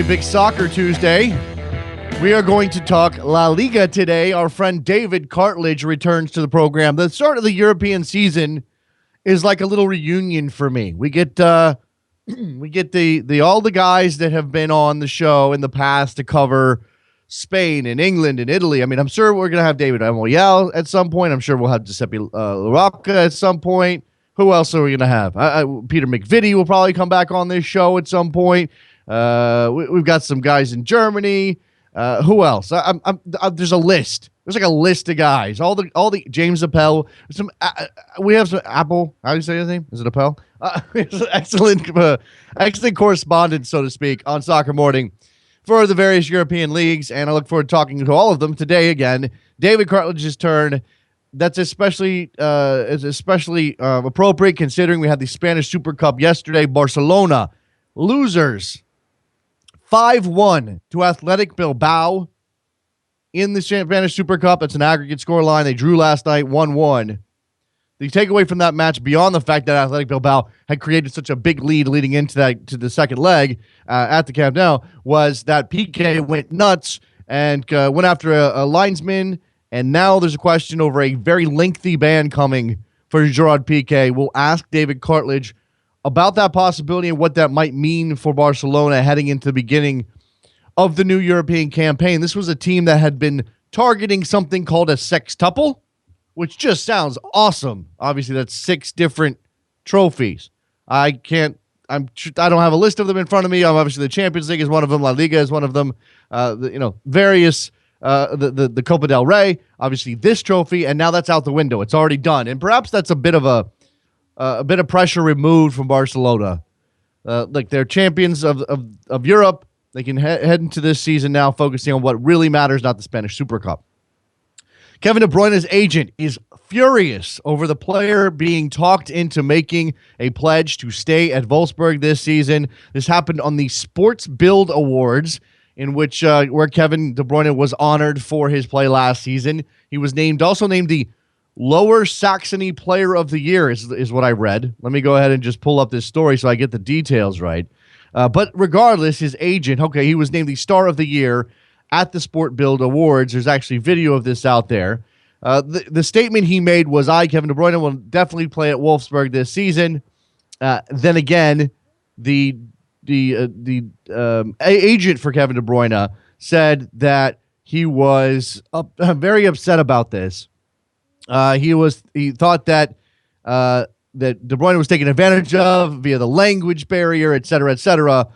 Big Soccer Tuesday. We are going to talk La Liga today. Our friend David Cartlidge returns to the program. The start of the European season is like a little reunion for me. We get the all the guys that have been on the show in the past to cover Spain and England and Italy. I mean, I'm sure we're going to have David Moyal at some point. I'm sure we'll have Giuseppe Larocca at some point. Who else are we going to have? Peter McVitie will probably come back on this show at some point. We've got some guys in Germany. Who else? There's a list. There's like a list of guys. All the James Appel. We have some Apple. How do you say his name? Is it Appel? Excellent correspondence, so to speak, on Soccer Morning for the various European leagues, and I look forward to talking to all of them today. Again, David Cartlidge's turn. That's especially appropriate considering we had the Spanish Super Cup yesterday. Barcelona losers 5-1 to Athletic Bilbao in the Spanish Super Cup. That's an aggregate scoreline. They drew last night 1-1. The takeaway from that match, beyond the fact that Athletic Bilbao had created such a big lead leading into the second leg at the Camp Nou, was that Piqué went nuts and went after a linesman. And now there's a question over a very lengthy ban coming for Gerard Piqué. We'll ask David Cartlidge about that possibility and what that might mean for Barcelona heading into the beginning of the new European campaign. This was a team that had been targeting something called a sextuple, which just sounds awesome. Obviously, that's 6 different trophies. I don't have a list of them in front of me. Obviously, the Champions League is one of them. La Liga is one of them. Various the Copa del Rey. Obviously, this trophy, and now that's out the window. It's already done, and perhaps that's a bit of pressure removed from Barcelona. Like they're champions of Europe. They can head into this season now focusing on what really matters, not the Spanish Super Cup. Kevin De Bruyne's agent is furious over the player being talked into making a pledge to stay at Wolfsburg this season. This happened on the Sports Bild Awards, in which where Kevin De Bruyne was honored for his play last season. He was also named the Lower Saxony Player of the Year, is what I read. Let me go ahead and just pull up this story so I get the details right. But regardless, his agent, he was named the Star of the Year at the Sport Bild Awards. There's actually video of this out there. The statement he made was, Kevin De Bruyne, will definitely play at Wolfsburg this season. Then again, the agent for Kevin De Bruyne said that he was very upset about this. He thought that De Bruyne was taken advantage of via the language barrier, et cetera, et cetera.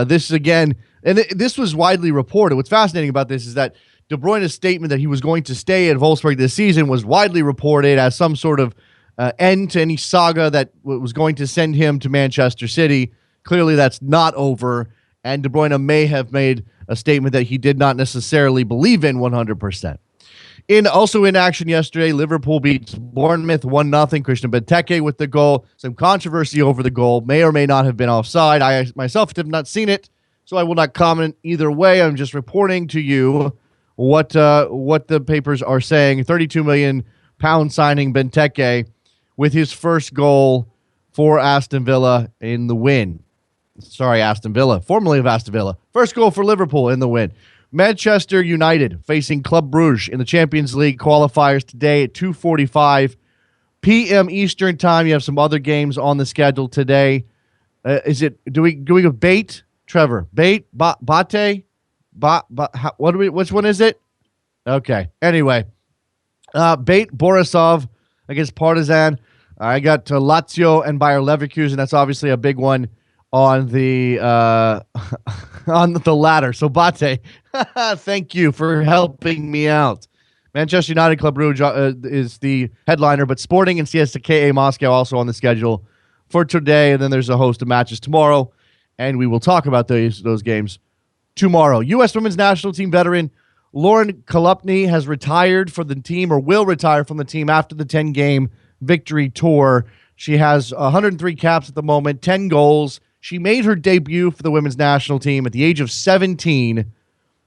This again, and this was widely reported. What's fascinating about this is that De Bruyne's statement that he was going to stay at Wolfsburg this season was widely reported as some sort of end to any saga that was going to send him to Manchester City. Clearly, that's not over, and De Bruyne may have made a statement that he did not necessarily believe in 100%. Also in action yesterday, Liverpool beats Bournemouth 1-0. Christian Benteke with the goal. Some controversy over the goal. May or may not have been offside. I myself have not seen it, so I will not comment either way. I'm just reporting to you what the papers are saying. £32 million signing Benteke with his first goal for Aston Villa in the win. Sorry, Aston Villa, formerly of Aston Villa. First goal for Liverpool in the win. Manchester United facing Club Brugge in the Champions League qualifiers today at 2:45 p.m. Eastern Time. You have some other games on the schedule today. Do we go Bate? Trevor, Bate, Bate, which one is it? Okay. Anyway, Bate Borisov against Partizan. I got Lazio and Bayer Leverkusen. That's obviously a big one on the ladder. So Bate, thank you for helping me out. Manchester United Club Brugge is the headliner, but Sporting and CSKA Moscow also on the schedule for today. And then there's a host of matches tomorrow, and we will talk about those games tomorrow. U.S. Women's National Team veteran Lauren Kolupny has retired for the team, or will retire from the team after the 10-game victory tour. She has 103 caps at the moment, 10 goals. She made her debut for the women's national team at the age of 17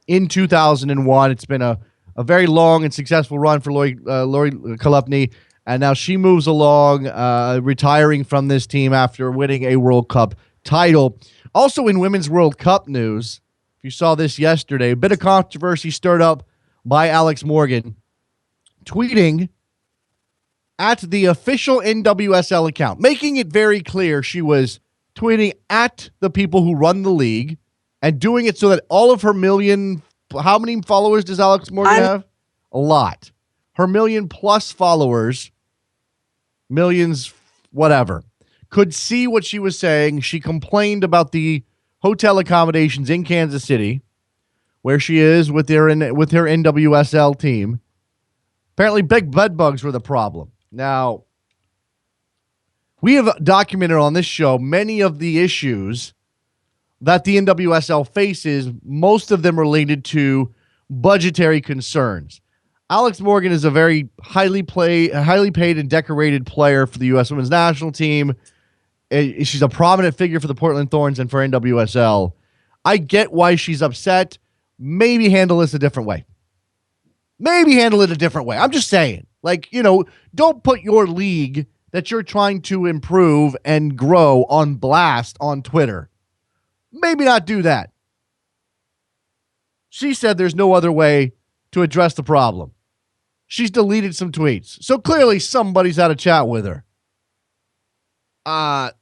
in 2001. It's been a very long and successful run for Lori Kolupny, and now she moves along, retiring from this team after winning a World Cup title. Also in Women's World Cup news, if you saw this yesterday, a bit of controversy stirred up by Alex Morgan tweeting at the official NWSL account, making it very clear she was tweeting at the people who run the league and doing it so that all of her million, how many followers does Alex Morgan have? A lot. Her million-plus followers, millions, whatever, could see what she was saying. She complained about the hotel accommodations in Kansas City, where she is with her NWSL team. Apparently, big bed bugs were the problem. Now, we have documented on this show many of the issues that the NWSL faces, most of them related to budgetary concerns. Alex Morgan is a very highly paid and decorated player for the U.S. Women's National Team. She's a prominent figure for the Portland Thorns and for NWSL. I get why she's upset. Maybe handle this a different way. I'm just saying. Don't put your league that you're trying to improve and grow on blast on Twitter. Maybe not do that. She said there's no other way to address the problem. She's deleted some tweets. So clearly somebody's had a chat with her.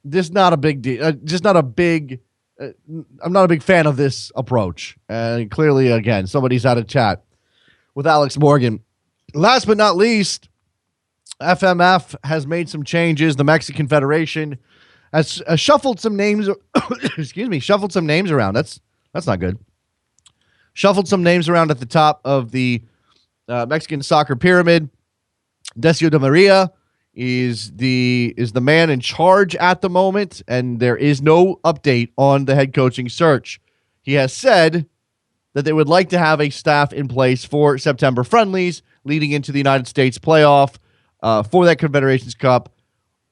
This not a big deal. I'm not a big fan of this approach. And clearly, again, somebody's had a chat with Alex Morgan. Last but not least, FMF has made some changes. The Mexican Federation has shuffled some names. Shuffled some names around. That's not good. Shuffled some names around at the top of the Mexican soccer pyramid. Decio de Maria is the man in charge at the moment, and there is no update on the head coaching search. He has said that they would like to have a staff in place for September friendlies leading into the United States playoff for that Confederations Cup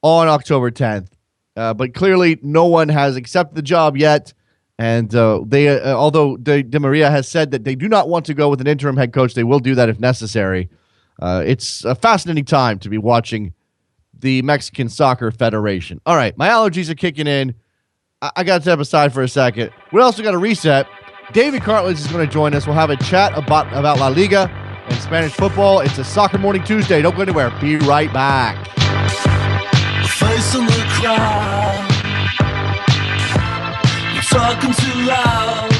on October 10th. But clearly no one has accepted the job yet. And although De Maria has said that they do not want to go with an interim head coach, they will do that if necessary. It's a fascinating time to be watching the Mexican Soccer Federation. All right, my allergies are kicking in. I got to step aside for a second. We also got to reset. David Cartlidge is going to join us. We'll have a chat about La Liga and Spanish football. It's a Soccer Morning Tuesday. Don't go anywhere. Be right back. Face in the crowd. You're talking too loud.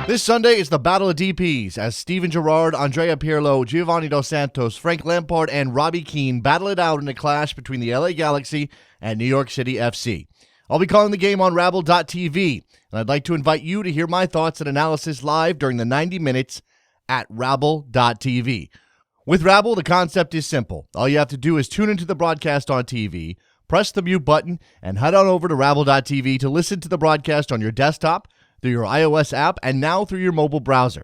This Sunday is the Battle of DPs as Steven Gerrard, Andrea Pirlo, Giovanni Dos Santos, Frank Lampard, and Robbie Keane battle it out in a clash between the LA Galaxy and New York City FC. I'll be calling the game on Rabble.tv, and I'd like to invite you to hear my thoughts and analysis live during the 90 minutes at Rabble.tv. With Rabble, the concept is simple. All you have to do is tune into the broadcast on TV, press the mute button, and head on over to Rabble.tv to listen to the broadcast on your desktop, through your iOS app, and now through your mobile browser.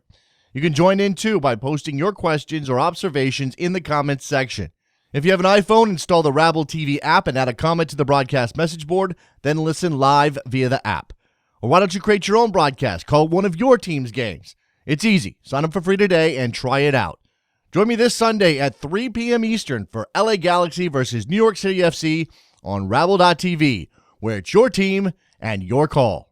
You can join in, too, by posting your questions or observations in the comments section. If you have an iPhone, install the Rabble TV app and add a comment to the broadcast message board, then listen live via the app. Or why don't you create your own broadcast? Call one of your team's games. It's easy. Sign up for free today and try it out. Join me this Sunday at 3 p.m. Eastern for LA Galaxy versus New York City FC on Rabble.tv, where it's your team and your call.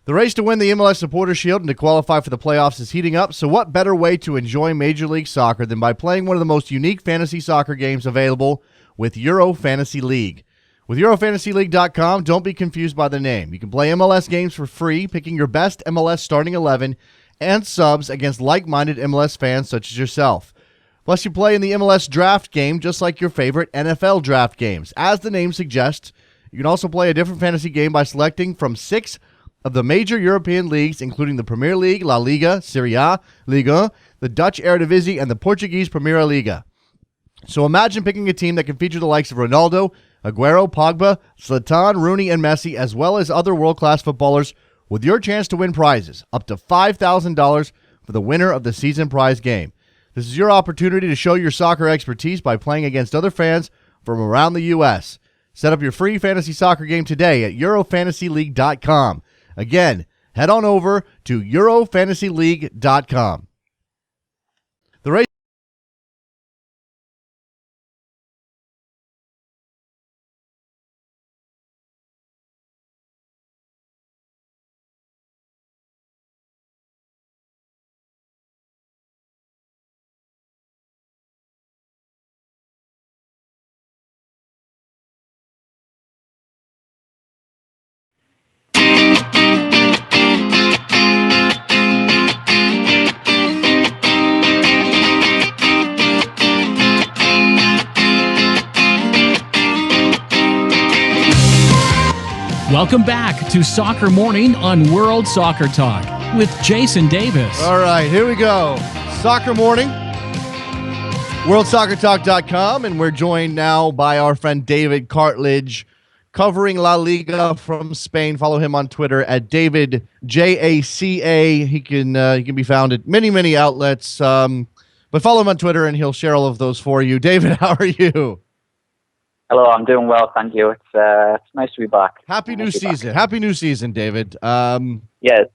The race to win the MLS Supporters Shield and to qualify for the playoffs is heating up, so what better way to enjoy Major League Soccer than by playing one of the most unique fantasy soccer games available with Euro Fantasy League. With EuroFantasyLeague.com, don't be confused by the name. You can play MLS games for free, picking your best MLS starting 11 and subs against like-minded MLS fans such as yourself. Plus, you play in the MLS draft game just like your favorite NFL draft games. As the name suggests, you can also play a different fantasy game by selecting from 6 of the major European leagues, including the Premier League, La Liga, Serie A, Liga, the Dutch Eredivisie, and the Portuguese Primeira Liga. So imagine picking a team that can feature the likes of Ronaldo, Aguero, Pogba, Zlatan, Rooney, and Messi, as well as other world-class footballers, with your chance to win prizes, up to $5,000 for the winner of the season prize game. This is your opportunity to show your soccer expertise by playing against other fans from around the U.S. Set up your free fantasy soccer game today at EuroFantasyLeague.com. Again, head on over to EuroFantasyLeague.com. The race Welcome back to Soccer Morning on World Soccer Talk with Jason Davis. All right, here we go. Soccer Morning, worldsoccertalk.com, and we're joined now by our friend David Cartlidge, covering La Liga from Spain. Follow him on Twitter at David JACA. He can be found at many outlets, but follow him on Twitter and he'll share all of those for you. David, how are you? Hello, I'm doing well, thank you. It's nice to be back. Happy new season. Happy new season, David. Yes.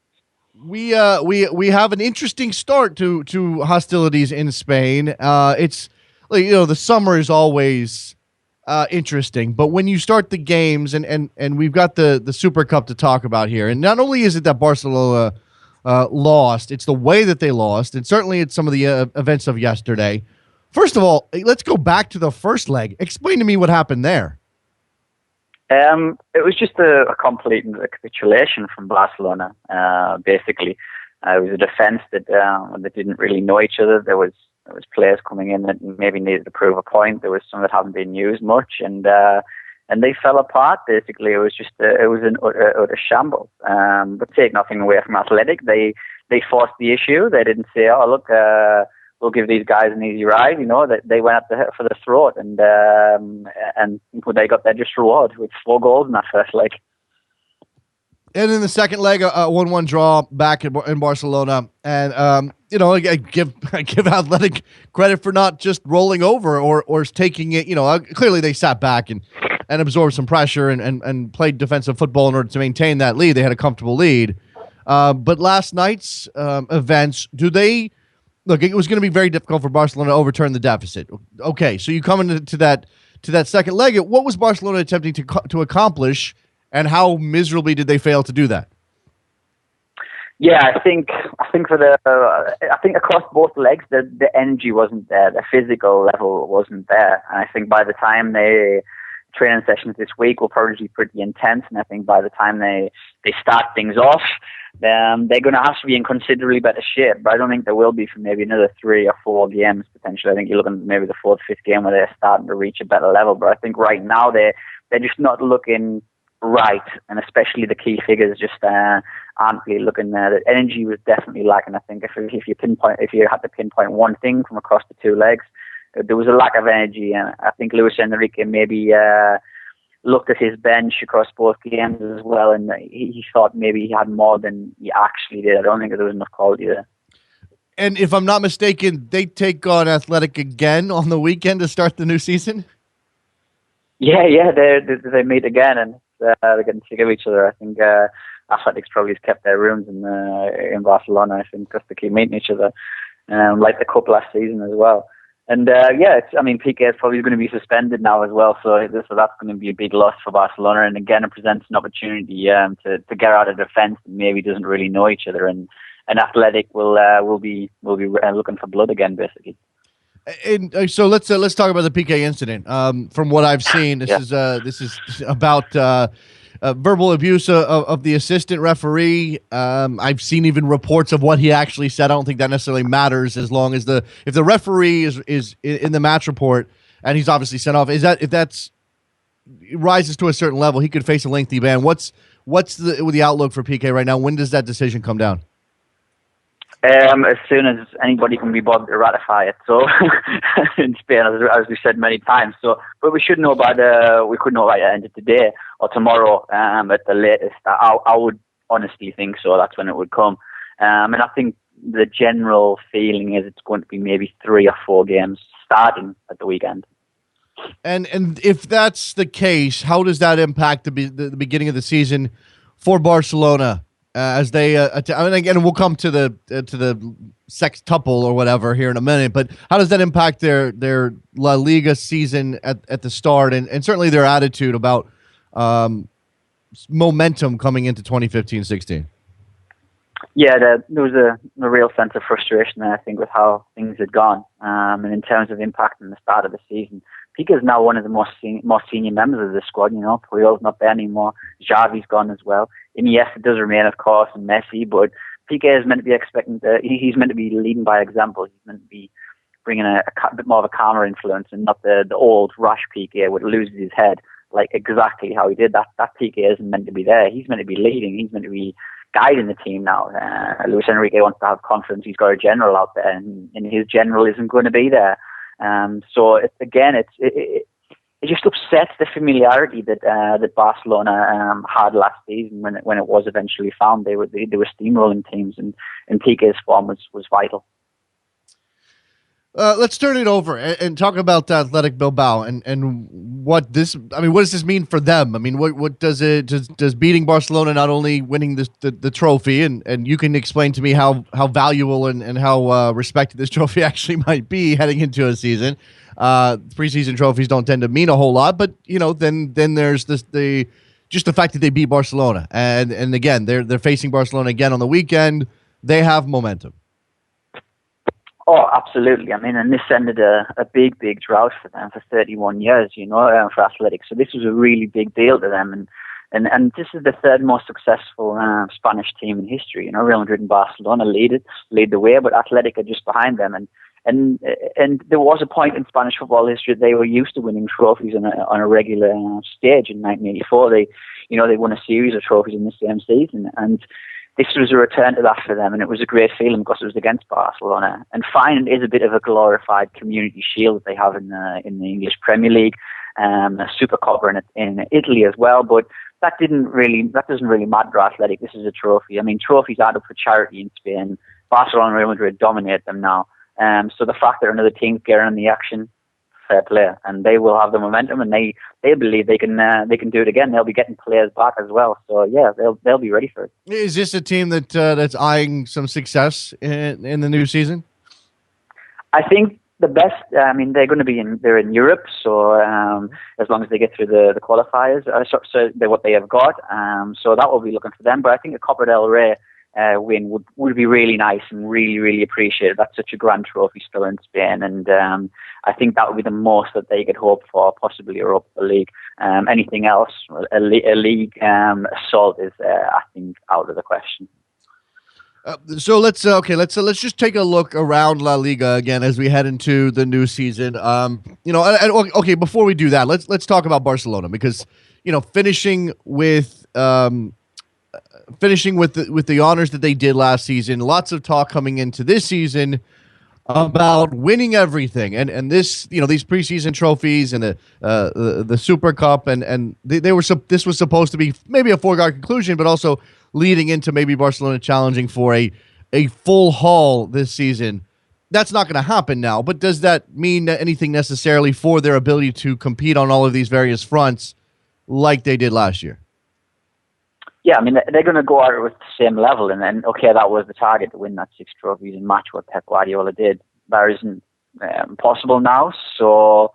We have an interesting start to hostilities in Spain. It's the summer is always interesting, but when you start the games and we've got the Super Cup to talk about here, and not only is it that Barcelona lost, it's the way that they lost, and certainly it's some of the events of yesterday. First of all, let's go back to the first leg. Explain to me what happened there. It was just a complete capitulation from Barcelona. Basically, it was a defense that didn't really know each other. There was players coming in that maybe needed to prove a point. There was some that haven't been used much, and they fell apart. Basically, it was an utter shambles. But take nothing away from Athletic. They forced the issue. They didn't say, "Oh, look, we'll give these guys an easy ride." They went up for the throat, and they got their just reward with 4 goals in that first leg. And in the second leg, a 1-1 draw back in Barcelona. And, I give Athletic credit for not just rolling over or taking it. Clearly they sat back and absorbed some pressure and played defensive football in order to maintain that lead. They had a comfortable lead. But last night's events, it was going to be very difficult for Barcelona to overturn the deficit. Okay, so you come into that second leg. What was Barcelona attempting to accomplish, and how miserably did they fail to do that? Yeah, I think across both legs the energy wasn't there, the physical level wasn't there, and I think by the time training sessions this week will probably be pretty intense, and I think by the time they start things off, they're going to have to be in considerably better shape. But I don't think there will be for maybe another 3 or 4 games potentially. I think you're looking at maybe the 4th, 5th game where they're starting to reach a better level. But I think right now they're just not looking right, and especially the key figures just aren't really looking there. The energy was definitely lacking. I think if you had to pinpoint one thing from across the 2 legs, there was a lack of energy, and I think Luis Enrique maybe looked at his bench across both games as well, and he thought maybe he had more than he actually did. I don't think there was enough quality there. And if I'm not mistaken, they take on Athletic again on the weekend to start the new season? Yeah, they meet again, and they're getting sick of each other. I think Athletic's probably kept their rooms in Barcelona, I think, because they keep meeting each other, like the cup last season as well. And Piqué is probably going to be suspended now as well, so that's going to be a big loss for Barcelona. And again, it presents an opportunity to get out of defence that maybe doesn't really know each other, and Athletic will be looking for blood again, basically. And so let's talk about the Piqué incident. From what I've seen, this is about verbal abuse of the assistant referee. I've seen even reports of what he actually said. I don't think that necessarily matters as long as if the referee is in the match report and he's obviously sent off. If that's rises to a certain level, he could face a lengthy ban. What's the outlook for Piqué right now? When does that decision come down? As soon as anybody can be bothered to ratify it. So in Spain, as we said many times. So, but we should know we could know by the end of today or tomorrow at the latest. I would honestly think so. That's when it would come. And I think the general feeling is it's going to be maybe 3 or 4 games starting at the weekend. And if that's the case, how does that impact the beginning of the season for Barcelona? As they, again, we'll come to the sextuple or whatever here in a minute. But how does that impact their La Liga season at the start, and certainly their attitude about momentum coming into 2015-16? Yeah, there was a real sense of frustration there, I think, with how things had gone. And in terms of impact in the start of the season, Piqué is now one of the more senior members of the squad. Puyol's not there anymore. Xavi's gone as well. And yes, it does remain, of course, and Messi, but Piqué is meant to be he's meant to be leading by example. He's meant to be bringing a bit more of a calmer influence and not the old rash Piqué would lose his head like exactly how he did that. That Piqué isn't meant to be there. He's meant to be leading. He's meant to be guiding the team now. Luis Enrique wants to have confidence. He's got a general out there, and his general isn't going to be there. So it just upsets the familiarity that Barcelona had last season when it was eventually found. They were steamrolling teams, and Piqué's form was vital. Let's turn it over and talk about Athletic Bilbao and what does this mean for them? I mean, what does beating Barcelona, not only winning the trophy, and you can explain to me how valuable and how respected this trophy actually might be heading into a season. Preseason trophies don't tend to mean a whole lot, but then there's the fact that they beat Barcelona, and again they're facing Barcelona again on the weekend. They have momentum. Oh, absolutely. I mean, and this ended a big drought for them for 31 years, for Athletics. So this was a really big deal to them. And this is the third most successful Spanish team in history. Real Madrid and Barcelona lead the way, but Athletic are just behind them. And there was a point in Spanish football history that they were used to winning trophies on a regular stage. In 1984, they won a series of trophies in the same season. And this was a return to that for them, and it was a great feeling because it was against Barcelona. And fine, it is a bit of a glorified community shield that they have in the English Premier League, a Super Cup in Italy as well. But that doesn't really matter to Athletic. This is a trophy. I mean, trophies add up for charity in Spain. Barcelona and Real Madrid dominate them now. So the fact that another team's getting in the action, fair play, and they will have the momentum, and they believe they can do it again. They'll be getting players back as well, so yeah, they'll be ready for it. Is this a team that's eyeing some success in the new season? I think the best. I mean, they're going to be they're in Europe, so as long as they get through the qualifiers, so they're what they have got. So that will be looking for them. But I think a Copa del Rey win would be really nice and really, really appreciated. That's such a grand trophy still in Spain, and I think that would be the most that they could hope for, possibly Europa League. Anything else, a league assault is, I think, out of the question. So let's just take a look around La Liga again as we head into the new season. Okay, before we do that, let's talk about Barcelona, because finishing with the honors that they did last season. Lots of talk coming into this season about winning everything, and this these preseason trophies and the Super Cup, and this was supposed to be maybe a foregone conclusion, but also leading into maybe Barcelona challenging for a full haul this season. That's not going to happen now, but does that mean anything necessarily for their ability to compete on all of these various fronts like they did last year? Yeah, I mean, they're going to go at it with the same level, and then, okay, that was the target, to win that 6 trophies and match what Pep Guardiola did. That isn't possible now, so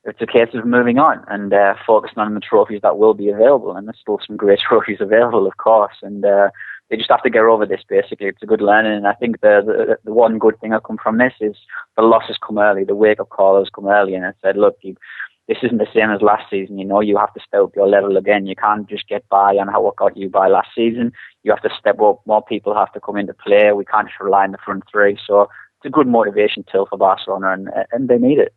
it's a case of moving on and focusing on the trophies that will be available, and there's still some great trophies available, of course, and they just have to get over this, basically. It's a good learning, and I think the one good thing that come from this is the losses come early, the wake-up call has come early, and it said, look, this isn't the same as last season. You have to step up your level again. You can't just get by on what got you by last season. You have to step up. More people have to come into play. We can't just rely on the front three. So it's a good motivation tool for Barcelona, and they need it.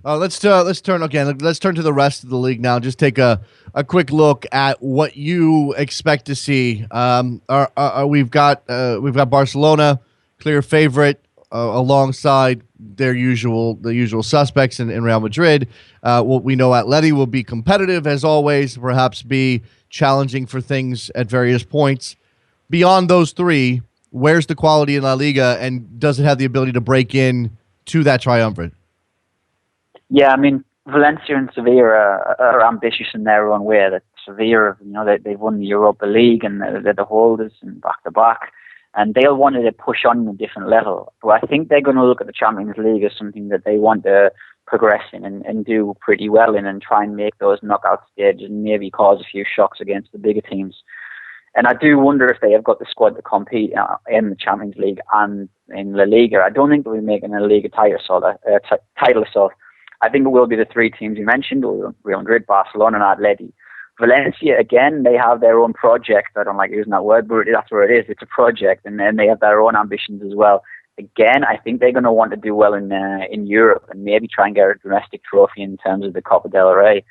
Let's turn to the rest of the league now. Just take a quick look at what you expect to see. We've got Barcelona, clear favorite, alongside the usual suspects in Real Madrid. We know Atleti will be competitive as always, perhaps be challenging for things at various points. Beyond those three, where's the quality in La Liga, and does it have the ability to break in to that triumvirate? Yeah, I mean, Valencia and Sevilla are ambitious in their own way. That Sevilla, they've won the Europa League and they're the holders and back to back. And they'll want to push on a different level. But I think they're going to look at the Champions League as something that they want to progress in and do pretty well in, and try and make those knockout stages and maybe cause a few shocks against the bigger teams. And I do wonder if they have got the squad to compete in the Champions League and in La Liga. I don't think they'll be making a Liga title assault. I think it will be the 3 teams you mentioned, Real Madrid, Barcelona, and Atleti. Valencia, again, they have their own project. I don't like using that word, but that's what it is. It's a project, and then they have their own ambitions as well. Again, I think they're going to want to do well in Europe and maybe try and get a domestic trophy in terms of the Copa del Rey.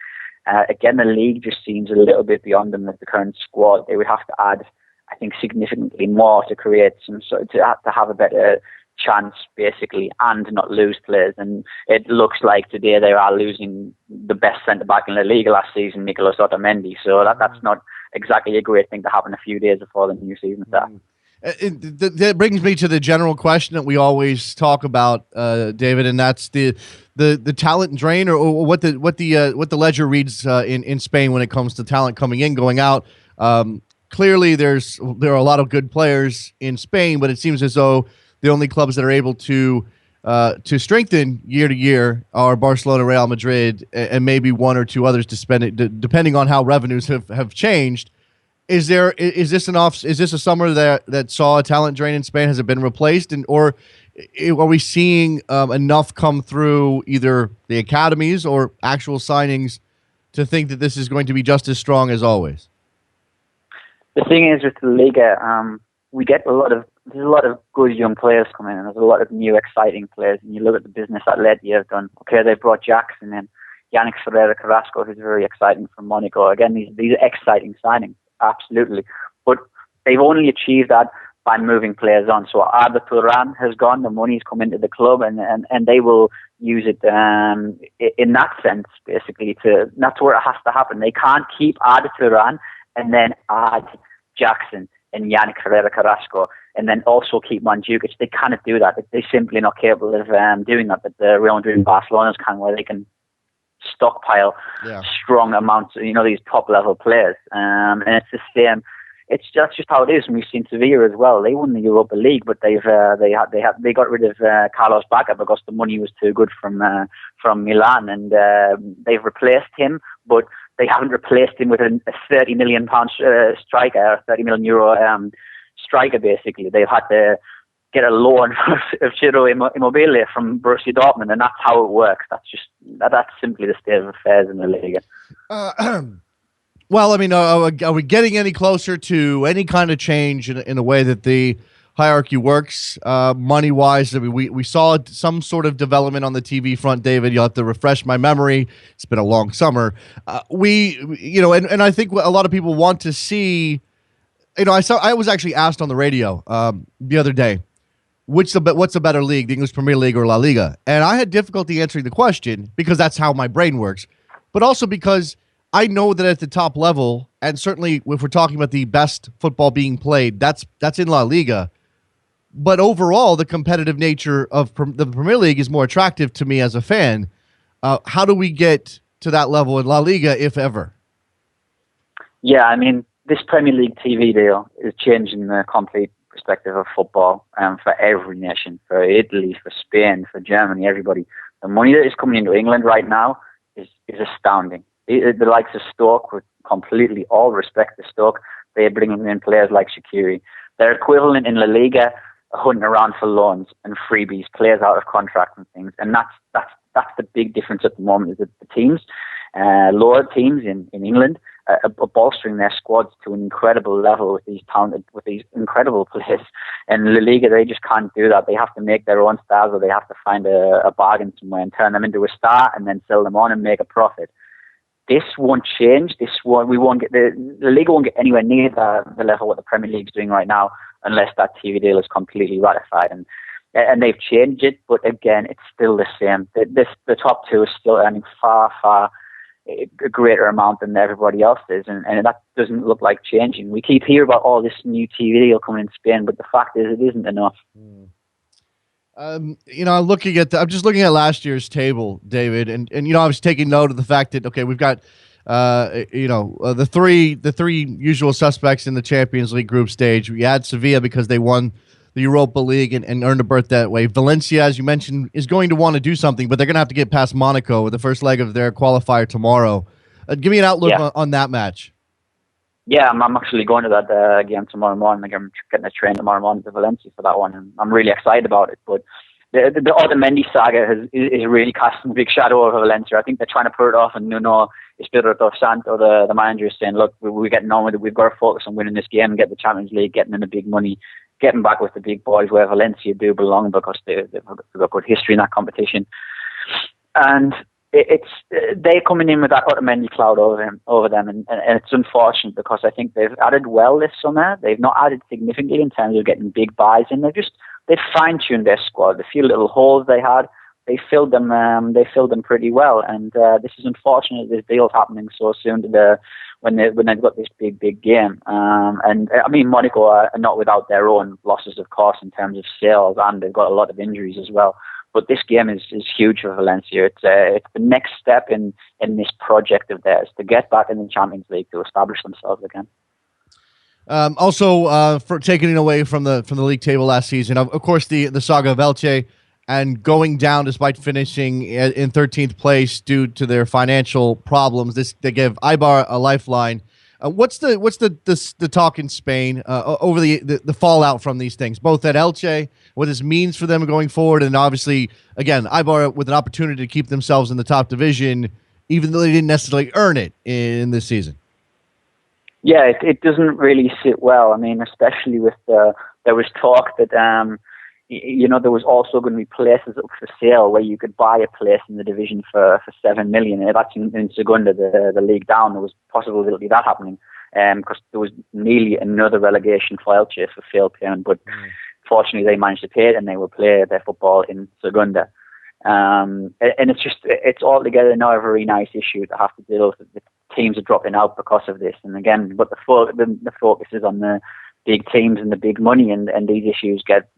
Again, the league just seems a little bit beyond them with the current squad. They would have to add, I think, significantly more to create some sort to have a better chance, basically, and not lose players. And it looks like today they are losing the best centre back in the Liga last season, Nicolas Otamendi. So that's not exactly a great thing to happen a few days before the new season starts. That brings me to the general question that we always talk about, David, and that's the talent drain, or what the ledger reads in Spain when it comes to talent coming in, going out. Clearly, there are a lot of good players in Spain, but it seems as though the only clubs that are able to strengthen year to year are Barcelona, Real Madrid, and maybe one or two others to spend it, depending on how revenues have changed. Is this a summer that saw a talent drain in Spain? Has it been replaced, or are we seeing enough come through either the academies or actual signings to think that this is going to be just as strong as always? The thing is with the Liga, we get there's a lot of good young players coming in, and there's a lot of new exciting players. And you look at the business that Atleti have done. Okay, they brought Jackson in, Yannick Ferreira Carrasco, who's very exciting from Monaco. Again, these are exciting signings, absolutely. But they've only achieved that by moving players on. So Arda Turan has gone, the money's come into the club, and they will use it in that sense, basically. That's where it has to happen. They can't keep Arda Turan and then add Jackson and Yannick Ferreira Carrasco, and then also keep Mandzukic. They cannot do that. They're simply not capable of doing that. But the Real Madrid and Barcelona's can, where they can stockpile strong amounts of, these top level players. And it's the same. That's just how it is. And we've seen Sevilla as well. They won the Europa League, but they got rid of Carlos Bacca because the money was too good from Milan, and they've replaced him, but they haven't replaced him with a £30 million striker, or €30 million striker. Basically, they've had to get a loan of Ciro Immobile from Borussia Dortmund, and that's how it works. That's simply the state of affairs in the Liga. Well, I mean, are we getting any closer to any kind of change in a way that the hierarchy works, money-wise? I mean, we saw some sort of development on the TV front, David. You'll have to refresh my memory. It's been a long summer. And I think a lot of people want to see. I was actually asked on the radio the other day, what's a better league, the English Premier League or La Liga? And I had difficulty answering the question because that's how my brain works, but also because I know that at the top level, and certainly if we're talking about the best football being played, that's in La Liga. But overall, the competitive nature of the Premier League is more attractive to me as a fan. How do we get to that level in La Liga, if ever? Yeah, I mean, this Premier League TV deal is changing the complete perspective of football for every nation, for Italy, for Spain, for Germany, everybody. The money that is coming into England right now is astounding. The likes of Stoke, with completely all respect to Stoke, they're bringing in players like Shaqiri. Their equivalent in La Liga are hunting around for loans and freebies, players out of contract and things. And that's the big difference at the moment, is that the teams, lower teams in England, are bolstering their squads to an incredible level with these incredible players. And La Liga, they just can't do that. They have to make their own stars, or they have to find a bargain somewhere and turn them into a star and then sell them on and make a profit. This won't change. We won't get the Liga won't get anywhere near the level what the Premier League's doing right now, unless that TV deal is completely ratified. And they've changed it, but again, it's still the same. The top two is still earning far a greater amount than everybody else is, and that doesn't look like changing. We keep hearing about all this new TV deal coming in Spain, but the fact is, it isn't enough. I'm just looking at last year's table, David, and I was taking note of the fact that, okay, we've got the three usual suspects in the Champions League group stage. We add Sevilla because they won the Europa League and earned a berth that way. Valencia, as you mentioned, is going to want to do something, but they're going to have to get past Monaco with the first leg of their qualifier tomorrow. Give me an outlook on that match. Yeah, I'm actually going to that game tomorrow morning. I'm getting a train tomorrow morning to Valencia for that one, and I'm really excited about it. But the Otamendi saga is really casting a big shadow over Valencia. I think they're trying to put it off, and Nuno Espirito Santo, the manager, is saying, look, we're getting on with it. We've got to focus on winning this game and get the Champions League, getting in the big money, getting back with the big boys where Valencia do belong, because they've got good history in that competition. And they're coming in with that automatic cloud over them, and it's unfortunate because I think they've added well this summer. They've not added significantly in terms of getting big buys in. They've fine-tuned their squad. The few little holes they had, they filled them. They filled them pretty well, and this is unfortunate. This deal's happening so soon when they've got this big game. And I mean, Monaco are not without their own losses, of course, in terms of sales, and they've got a lot of injuries as well. But this game is huge for Valencia. It's the next step in this project of theirs to get back in the Champions League, to establish themselves again. Also, for taking it away from the league table last season, of course, the saga of Elche and going down despite finishing in 13th place due to their financial problems. They gave Eibar a lifeline. What's the talk in Spain over the fallout from these things, both at Elche, what this means for them going forward, and obviously, again, Eibar with an opportunity to keep themselves in the top division, even though they didn't necessarily earn it in this season? Yeah, it doesn't really sit well. I mean, especially with there was talk that there was also going to be places up for sale where you could buy a place in the division for 7 million. That's in Segunda, the league down. There was possibility of that happening because there was nearly another relegation for Elche for failed payment. But fortunately, they managed to pay it and they will play their football in Segunda. And it's altogether not a very nice issue to have to deal with. The teams are dropping out because of this. And again, but the focus is on the big teams and the big money, and these issues get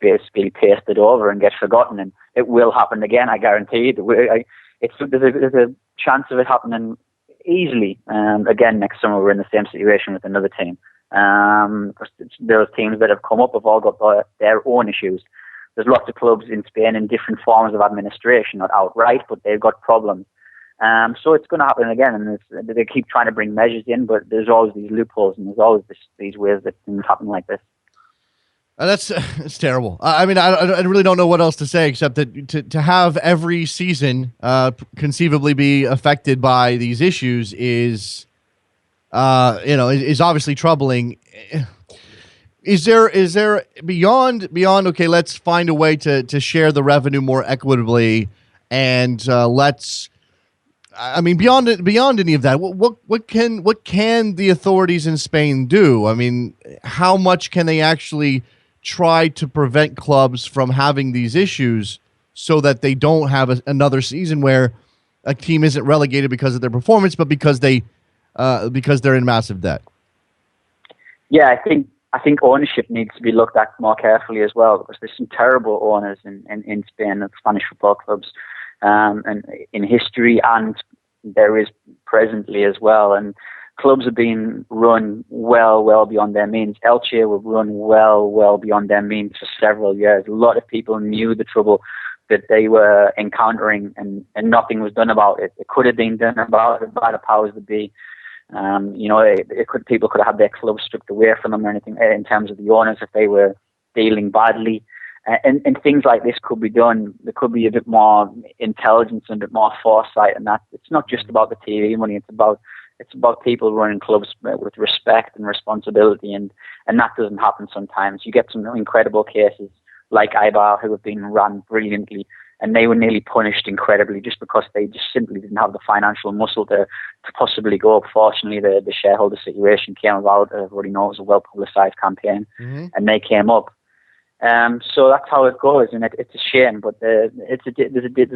basically pasted over and get forgotten, and it will happen again. I guarantee you. There's a chance of it happening easily again next summer. We're in the same situation with another team. Those teams that have come up have all got their own issues. There's lots of clubs in Spain in different forms of administration, not outright, but they've got problems. So it's going to happen again, and they keep trying to bring measures in, but there's always these loopholes, and there's always these ways that things happen like this. It's terrible. I mean, I really don't know what else to say except that to have every season conceivably be affected by these issues is obviously troubling. Is there beyond? Okay, let's find a way to share the revenue more equitably, and beyond any of that, what can the authorities in Spain do? I mean, how much can they actually try to prevent clubs from having these issues so that they don't have another season where a team isn't relegated because of their performance, but because they're in massive debt? Yeah, I think ownership needs to be looked at more carefully as well, because there's some terrible owners in Spain at Spanish football clubs, and in history, and there is presently as well. And clubs are being run well beyond their means. Elche were run well beyond their means for several years. A lot of people knew the trouble that they were encountering, and nothing was done about it. It could have been done about it by the powers that be. People could have had their clubs stripped away from them or anything in terms of the owners if they were dealing badly. And things like this could be done. There could be a bit more intelligence and a bit more foresight, and that it's not just about the TV money. It's about people running clubs with respect and responsibility, and that doesn't happen sometimes. You get some incredible cases like Eibar, who have been run brilliantly, and they were nearly punished incredibly just because they just simply didn't have the financial muscle to possibly go up. Fortunately, the shareholder situation came about. Everybody knows it was a well-publicized campaign, and they came up. So that's how it goes, and it's a shame, but there's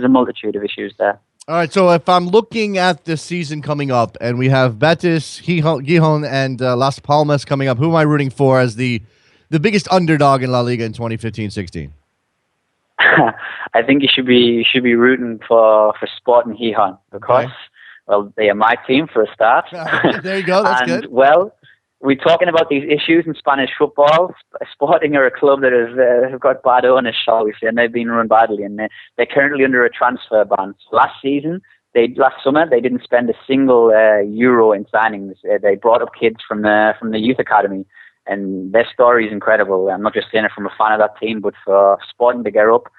a multitude of issues there. All right, so if I'm looking at the season coming up, and we have Betis, Gijon, and Las Palmas coming up, who am I rooting for as the biggest underdog in La Liga in 2015-16? I think you should be rooting for Sporting Gijon because, well, they are my team for a start. There you go, that's good. Well, we're talking about these issues in Spanish football. Sporting are a club that have got bad owners, shall we say, and they've been run badly, and they're currently under a transfer ban. So last summer, they didn't spend a single euro in signings. They brought up kids from the youth academy, and their story is incredible. I'm not just saying it from a fan of that team, but for Sporting to get up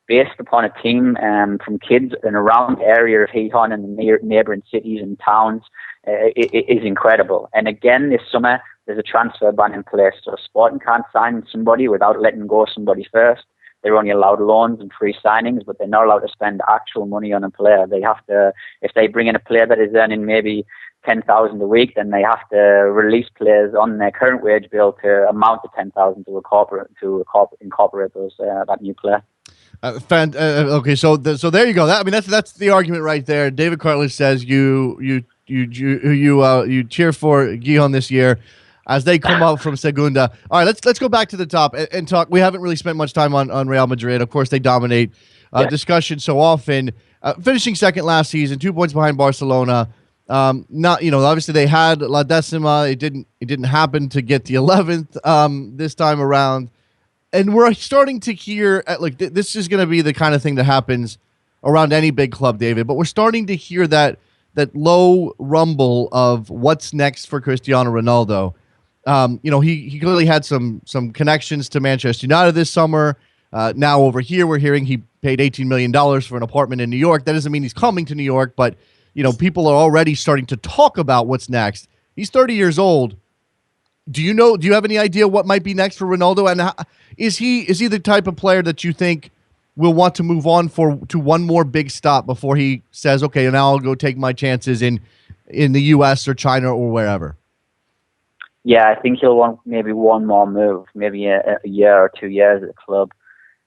based upon a team from kids in around the area of Gijon and the neighbouring cities and towns, it is incredible. And again, this summer, there's a transfer ban in place, so Sporting can't sign somebody without letting go somebody first. they're only allowed loans and free signings, but they're not allowed to spend actual money on a player. They have to, if they bring in a player that is earning maybe 10,000 a week, then they have to release players on their current wage bill to amount to 10,000 to incorporate those that new player. Okay, so there you go. That's the argument right there. David Cartlidge says you cheer for Gijon this year as they come up from Segunda. All right, let's go back to the top and talk. We haven't really spent much time on Real Madrid. Of course, they dominate discussion so often. Finishing second last season, 2 points behind Barcelona. Obviously they had La Decima. It didn't happen to get the 11th this time around. And we're starting to hear, this is going to be the kind of thing that happens around any big club, David, but we're starting to hear that low rumble of what's next for Cristiano Ronaldo. He clearly had some connections to Manchester United this summer. Now over here, we're hearing he paid $18 million for an apartment in New York. That doesn't mean he's coming to New York, but people are already starting to talk about what's next. He's 30 years old. Do you have any idea what might be next for Ronaldo? And is he the type of player that you think will want to move on to one more big stop before he says, okay, now I'll go take my chances in the US or China or wherever? Yeah, I think he'll want maybe one more move, maybe a year or 2 years at the club,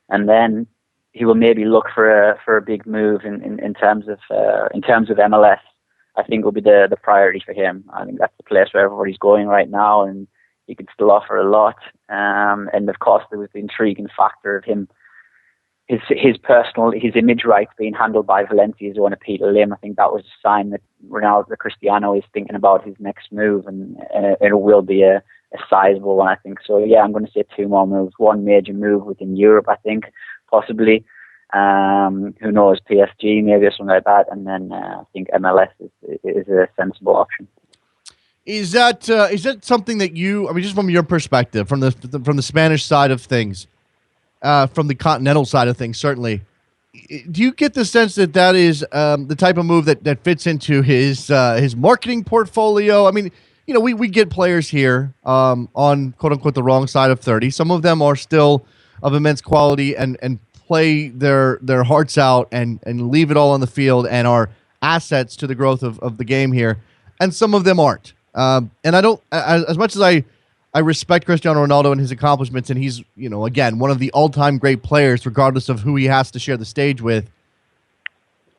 and then he will maybe look for a big move in terms of MLS. I think will be the priority for him. I think that's the place where everybody's going right now, and he could still offer a lot. And of course, there was the intriguing factor of him, his image rights being handled by Valencia's owner Peter Lim. I think that was a sign that Cristiano is thinking about his next move, and it will be a sizable one, I think. So yeah, I'm going to say 2 more moves. One major move within Europe, I think, possibly. Who knows, PSG maybe or something like that, and then I think MLS is a sensible option. Is that something that just from your perspective, from the Spanish side of things, from the continental side of things, certainly, do you get the sense that is the type of move that fits into his marketing portfolio? I mean, we get players here on quote unquote the wrong side of 30. Some of them are still of immense quality and play their hearts out and leave it all on the field and are assets to the growth of the game here. And some of them aren't. And I don't, as much as I respect Cristiano Ronaldo and his accomplishments, and he's, again, one of the all-time great players, regardless of who he has to share the stage with,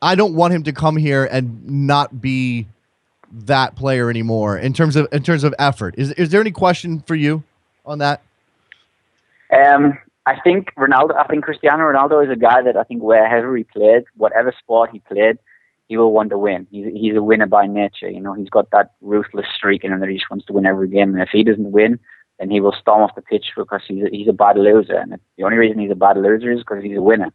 I don't want him to come here and not be that player anymore in terms of effort. Is there any question for you on that? I think Cristiano Ronaldo is a guy that I think wherever he played, whatever sport he played, he will want to win. He's a winner by nature. He's got that ruthless streak in him that he just wants to win every game. And if he doesn't win, then he will storm off the pitch because he's a bad loser. And the only reason he's a bad loser is because he's a winner.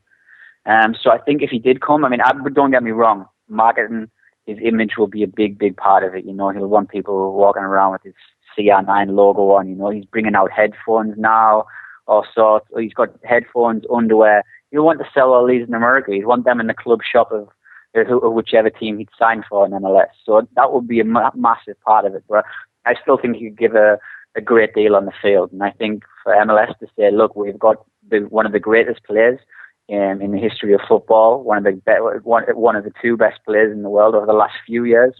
So I think if he did come, but don't get me wrong, marketing his image will be a big, big part of it. He'll want people walking around with his CR9 logo on. He's bringing out headphones now. Also, he's got headphones, underwear. He'll want to sell all these in America. He'd want them in the club shop of whichever team he'd sign for in MLS. So that would be a massive part of it. But I still think he could give a great deal on the field. And I think for MLS to say, look, we've got one of the greatest players in the history of football, one of the 2 best players in the world over the last few years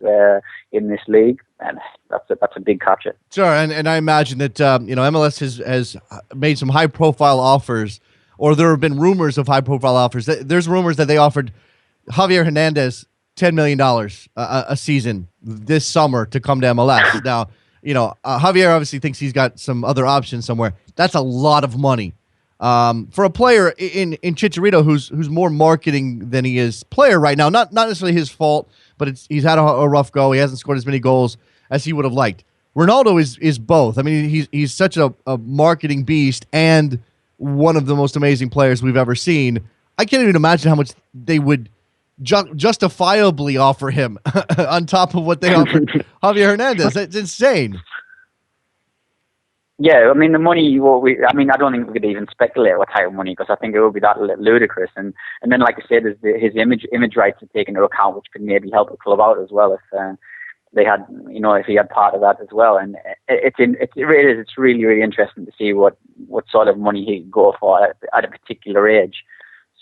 in this league, and that's a big capture. Sure, and I imagine that MLS has made some high profile offers, or there have been rumors of high profile offers. There's rumors that they offered Javier Hernandez $10 million a season this summer to come to MLS. Now, Javier obviously thinks he's got some other options somewhere. That's a lot of money. For a player in Chicharito who's more marketing than he is player right now, not necessarily his fault, but he's had a rough go. He hasn't scored as many goals as he would have liked. Ronaldo is both. I mean, he's such a marketing beast and one of the most amazing players we've ever seen. I can't even imagine how much they would justifiably offer him on top of what they offered Javier Hernandez. It's insane. Yeah, the money. I don't think we could even speculate what type of money, because I think it would be that ludicrous. And then, like I said, there's his image rights are taken into account, which could maybe help the club out as well they had, if he had part of that as well. And it's really, really interesting to see what sort of money he could go for at a particular age.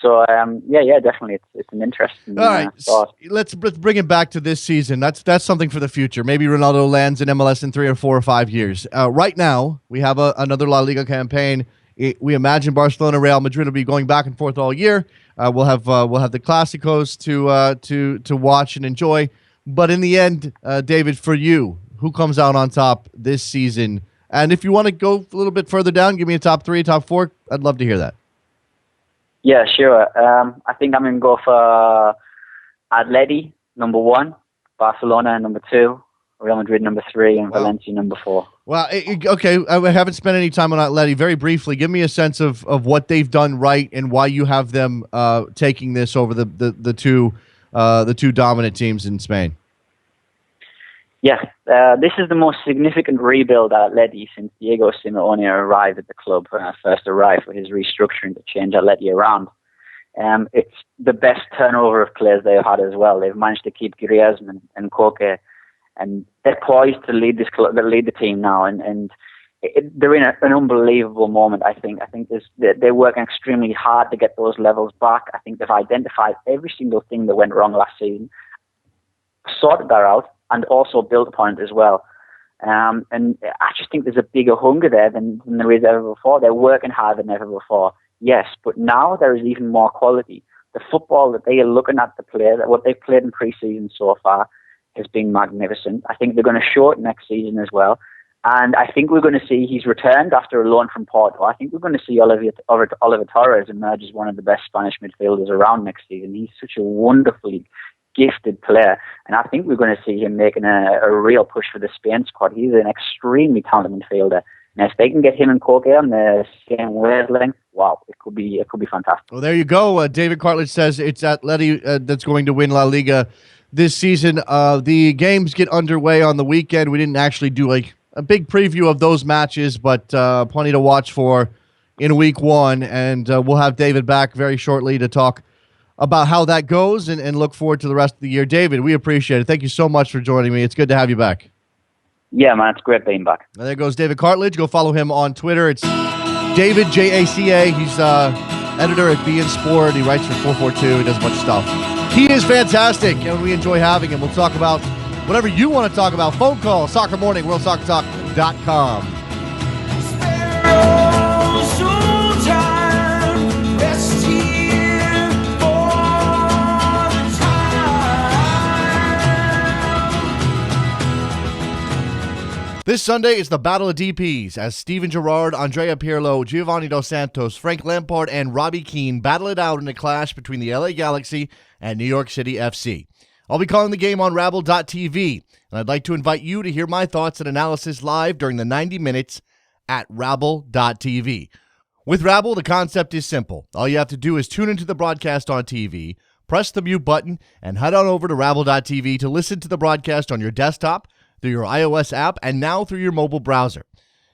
So definitely, it's an interesting. All right, thought. let's bring it back to this season. That's something for the future. Maybe Ronaldo lands in MLS in 3 or 4 or 5 years. Right now, we have another La Liga campaign. We imagine Barcelona, Real Madrid will be going back and forth all year. We'll have the Clásicos to watch and enjoy. But in the end, David, for you, who comes out on top this season? And if you want to go a little bit further down, give me a top 3, top 4. I'd love to hear that. Yeah, sure. I think I'm going to go for Atleti, number 1, Barcelona, number 2, Real Madrid, number 3, and Valencia, number 4. Well, okay. I haven't spent any time on Atleti. Very briefly, give me a sense of what they've done right and why you have them taking this over the two dominant teams in Spain. Yeah, this is the most significant rebuild at Atleti since Diego Simeone arrived at the club when I first arrived for his restructuring to change Atleti around. It's the best turnover of players they've had as well. They've managed to keep Griezmann and Koke, and they're poised to lead this club, lead the team now, and they're in an unbelievable moment. I think they're working extremely hard to get those levels back. I think they've identified every single thing that went wrong last season, sorted that out, and also built upon it as well. And I just think there's a bigger hunger there than there is ever before. They're working harder than ever before, yes, but now there is even more quality. The football that they are looking at to play, what they've played in pre-season so far, has been magnificent. I think they're going to show it next season as well. And I think we're going to see he's returned after a loan from Porto. I think we're going to see Oliver Torres emerge as one of the best Spanish midfielders around next season. He's such a wonderfully gifted player, and I think we're going to see him making a real push for the Spain squad. He's an extremely talented midfielder. And if they can get him and Koke on the same wavelength, wow, it could be fantastic. Well, there you go. David Cartlidge says it's Atleti that's going to win La Liga this season. The games get underway on the weekend. We didn't actually do a big preview of those matches, but plenty to watch for in week 1. And we'll have David back very shortly to talk about how that goes and look forward to the rest of the year. David, we appreciate it. Thank you so much for joining me. It's good to have you back. Yeah, man, it's great being back. And there goes David Cartlidge. Go follow him on Twitter. It's David, Jaca. He's editor at BeIN Sports. He writes for 442. He does a bunch of stuff. He is fantastic, and we enjoy having him. We'll talk about whatever you want to talk about. Phone call, Soccer Morning, worldsoccertalk.com. This Sunday is the Battle of DPs as Steven Gerrard, Andrea Pirlo, Giovanni Dos Santos, Frank Lampard, and Robbie Keane battle it out in a clash between the LA Galaxy and New York City FC. I'll be calling the game on Rabble.tv, and I'd like to invite you to hear my thoughts and analysis live during the 90 minutes at Rabble.tv. With Rabble, the concept is simple. All you have to do is tune into the broadcast on TV, press the mute button, and head on over to Rabble.tv to listen to the broadcast on your desktop, through your iOS app, and now through your mobile browser.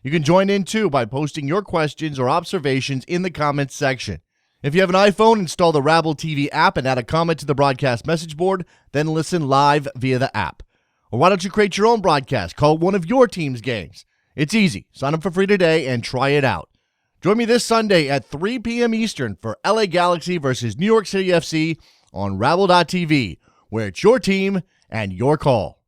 You can join in too by posting your questions or observations in the comments section. If you have an iPhone, install the Rabble TV app and add a comment to the broadcast message board, then listen live via the app. Or why don't you create your own broadcast? Call one of your team's games. It's easy. Sign up for free today and try it out. Join me this Sunday at 3 p.m. Eastern for LA Galaxy versus New York City FC on Rabble.tv, where it's your team and your call.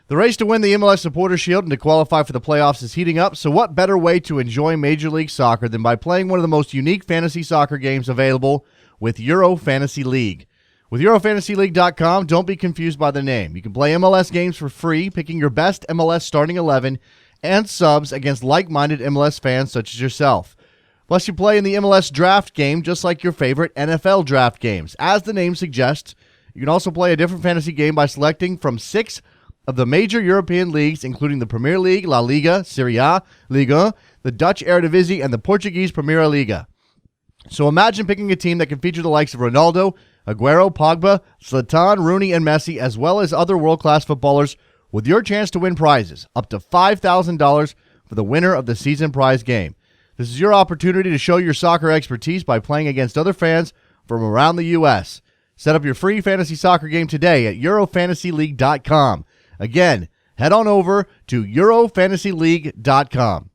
The race to win the MLS Supporters Shield and to qualify for the playoffs is heating up, so what better way to enjoy Major League Soccer than by playing one of the most unique fantasy soccer games available with Euro Fantasy League. With EuroFantasyLeague.com, don't be confused by the name. You can play MLS games for free, picking your best MLS starting 11 and subs against like-minded MLS fans such as yourself. Plus, you play in the MLS draft game just like your favorite NFL draft games. As the name suggests, you can also play a different fantasy game by selecting from 6 of the major European leagues, including the Premier League, La Liga, Serie A, Liga, the Dutch Eredivisie, and the Portuguese Primeira Liga. So imagine picking a team that can feature the likes of Ronaldo, Aguero, Pogba, Zlatan, Rooney, and Messi, as well as other world-class footballers, with your chance to win prizes, up to $5,000 for the winner of the season prize game. This is your opportunity to show your soccer expertise by playing against other fans from around the U.S. Set up your free fantasy soccer game today at EuroFantasyLeague.com. Again, head on over to EuroFantasyLeague.com.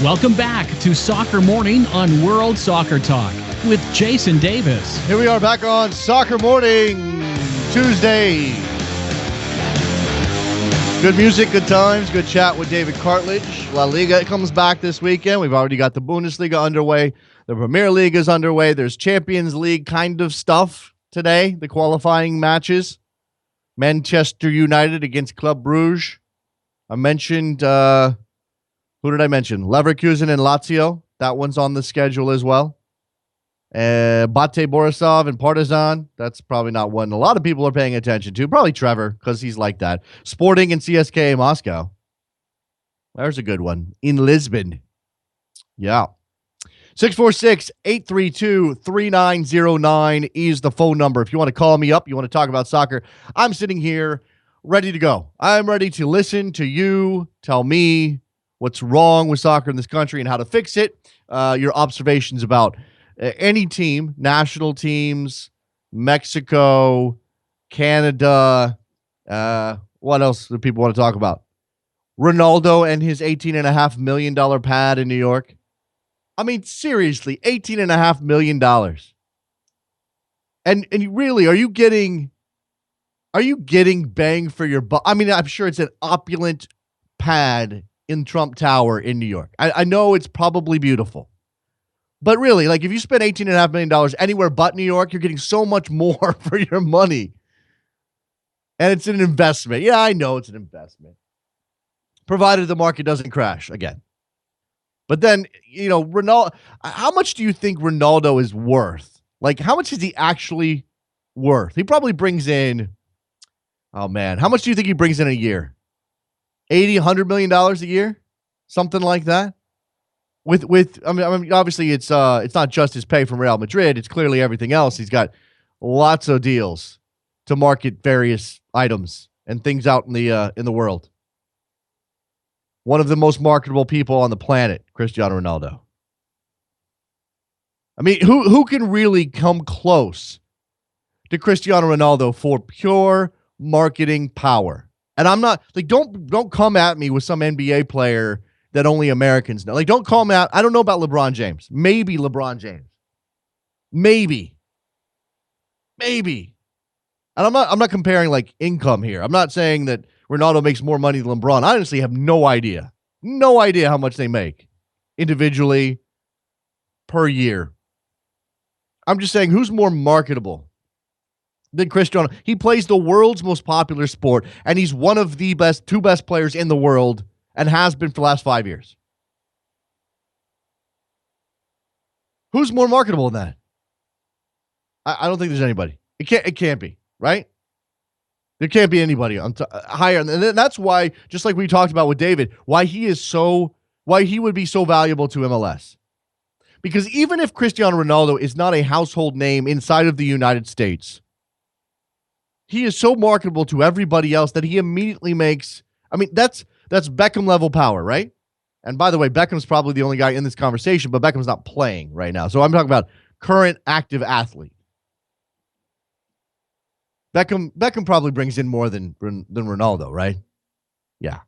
Welcome back to Soccer Morning on World Soccer Talk with Jason Davis. Here we are back on Soccer Morning, Tuesday. Good music, good times, good chat with David Cartlidge. La Liga comes back this weekend. We've already got the Bundesliga underway. The Premier League is underway. There's Champions League kind of stuff today, the qualifying matches. Manchester United against Club Brugge. I mentioned, who did I mention? Leverkusen and Lazio. That one's on the schedule as well. Bate Borisov and Partizan. That's probably not one a lot of people are paying attention to. Probably Trevor, because he's like that. Sporting and CSKA Moscow. There's a good one. In Lisbon. Yeah. 646-832-3909 is the phone number. If you want to call me up, you want to talk about soccer, I'm sitting here ready to go. I'm ready to listen to you tell me what's wrong with soccer in this country and how to fix it. Your observations about any team, national teams, Mexico, Canada. What else do people want to talk about? Ronaldo and his $18.5 million pad in New York. I mean, seriously, $18.5 million. And really, are you getting bang for your buck? I mean, I'm sure it's an opulent pad in Trump Tower in New York. I know it's probably beautiful. But really, like if you spend $18.5 million anywhere but New York, you're getting so much more for your money. And it's an investment. Yeah, I know it's an investment. Provided the market doesn't crash again. But then, you know, Ronaldo, how much do you think Ronaldo is worth? Like, how much is he actually worth? He probably brings in, oh man, how much do you think he brings in a year? $80, $100 million a year? Something like that? I mean, obviously it's not just his pay from Real Madrid. It's clearly everything else. He's got lots of deals to market various items and things out in the world. One of the most marketable people on the planet, Cristiano Ronaldo. I mean, who can really come close to Cristiano Ronaldo for pure marketing power? And I'm not like, don't come at me with some NBA player that only Americans know. Like, don't call me out. I don't know about LeBron James. Maybe LeBron James. Maybe. And I'm not comparing like income here. I'm not saying that Ronaldo makes more money than LeBron. I honestly have no idea. No idea how much they make individually per year. I'm just saying, who's more marketable than Cristiano? He plays the world's most popular sport, and he's one of the two best players in the world, and has been for the last 5 years. Who's more marketable than that? I don't think there's anybody. It can't be, right? There can't be anybody higher. And that's why, just like we talked about with David, why he would be so valuable to MLS. Because even if Cristiano Ronaldo is not a household name inside of the United States, he is so marketable to everybody else that he immediately makes, I mean, that's Beckham level power, right? And by the way, Beckham's probably the only guy in this conversation, but Beckham's not playing right now. So I'm talking about current active athlete. Beckham probably brings in more than Ronaldo, right? Yeah.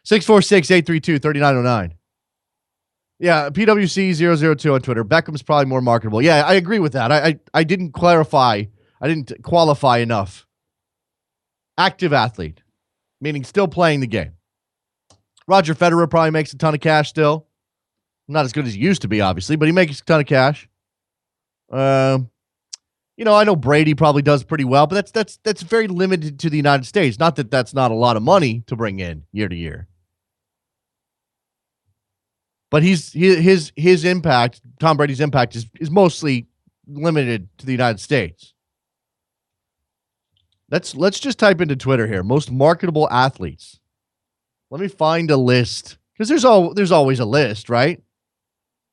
646-832-3909. Yeah, PWC002 on Twitter. Beckham's probably more marketable. Yeah, I agree with that. I didn't clarify. I didn't qualify enough. Active athlete, meaning still playing the game. Roger Federer probably makes a ton of cash still. Not as good as he used to be, obviously, but he makes a ton of cash. I know Brady probably does pretty well, but that's very limited to the United States. Not that that's not a lot of money to bring in year to year. But his impact, Tom Brady's impact, is mostly limited to the United States. Let's just type into Twitter here, most marketable athletes. Let me find a list, because there's always a list, right?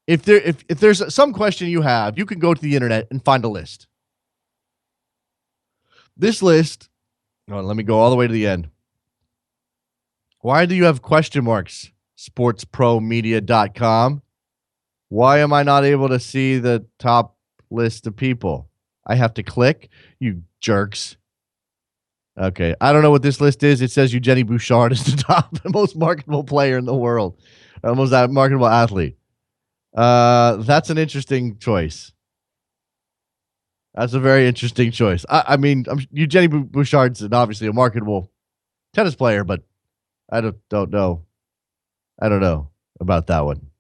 If there's some question you have, you can go to the internet and find a list. This list, let me go all the way to the end. Why do you have question marks? sportspromedia.com. Why am I not able to see the top list of people? I have to click? You jerks. Okay, I don't know what this list is. It says Eugenie Bouchard is the top, the most marketable player in the world. Most marketable athlete. That's an interesting choice. That's a very interesting choice. I mean, Eugenie Bouchard's obviously a marketable tennis player, but I don't know. I don't know about that one.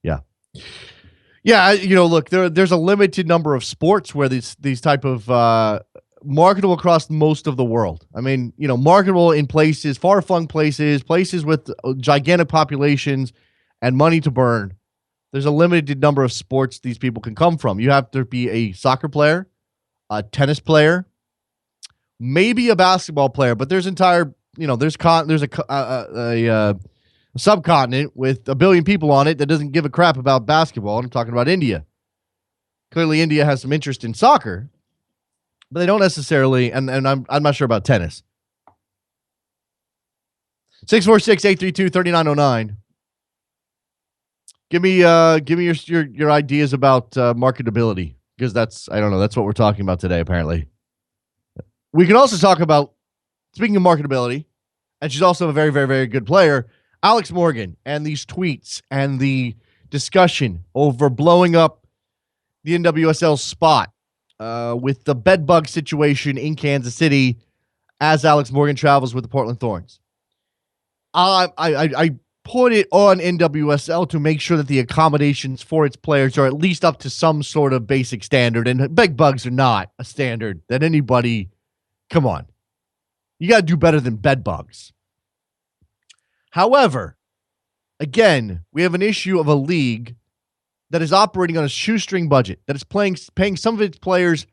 Yeah. Look, there's a limited number of sports where these type of marketable across most of the world. I mean, marketable in places, far-flung places with gigantic populations and money to burn. There's a limited number of sports these people can come from. You have to be a soccer player, a tennis player, maybe a basketball player, but there's a subcontinent with 1 billion people on it that doesn't give a crap about basketball. I'm talking about India. Clearly, India has some interest in soccer, but they don't necessarily. And I'm not sure about tennis. 646-832-3909. Give me your ideas about marketability, because that's what we're talking about today. Apparently, we can also talk about, speaking of marketability, and she's also a very, very, very good player, Alex Morgan, and these tweets and the discussion over blowing up the NWSL spot with the bedbug situation in Kansas City as Alex Morgan travels with the Portland Thorns. I put it on NWSL to make sure that the accommodations for its players are at least up to some sort of basic standard, and bedbugs are not a standard that anybody. Come on. You got to do better than bedbugs. However, again, we have an issue of a league that is operating on a shoestring budget, that is paying some of its players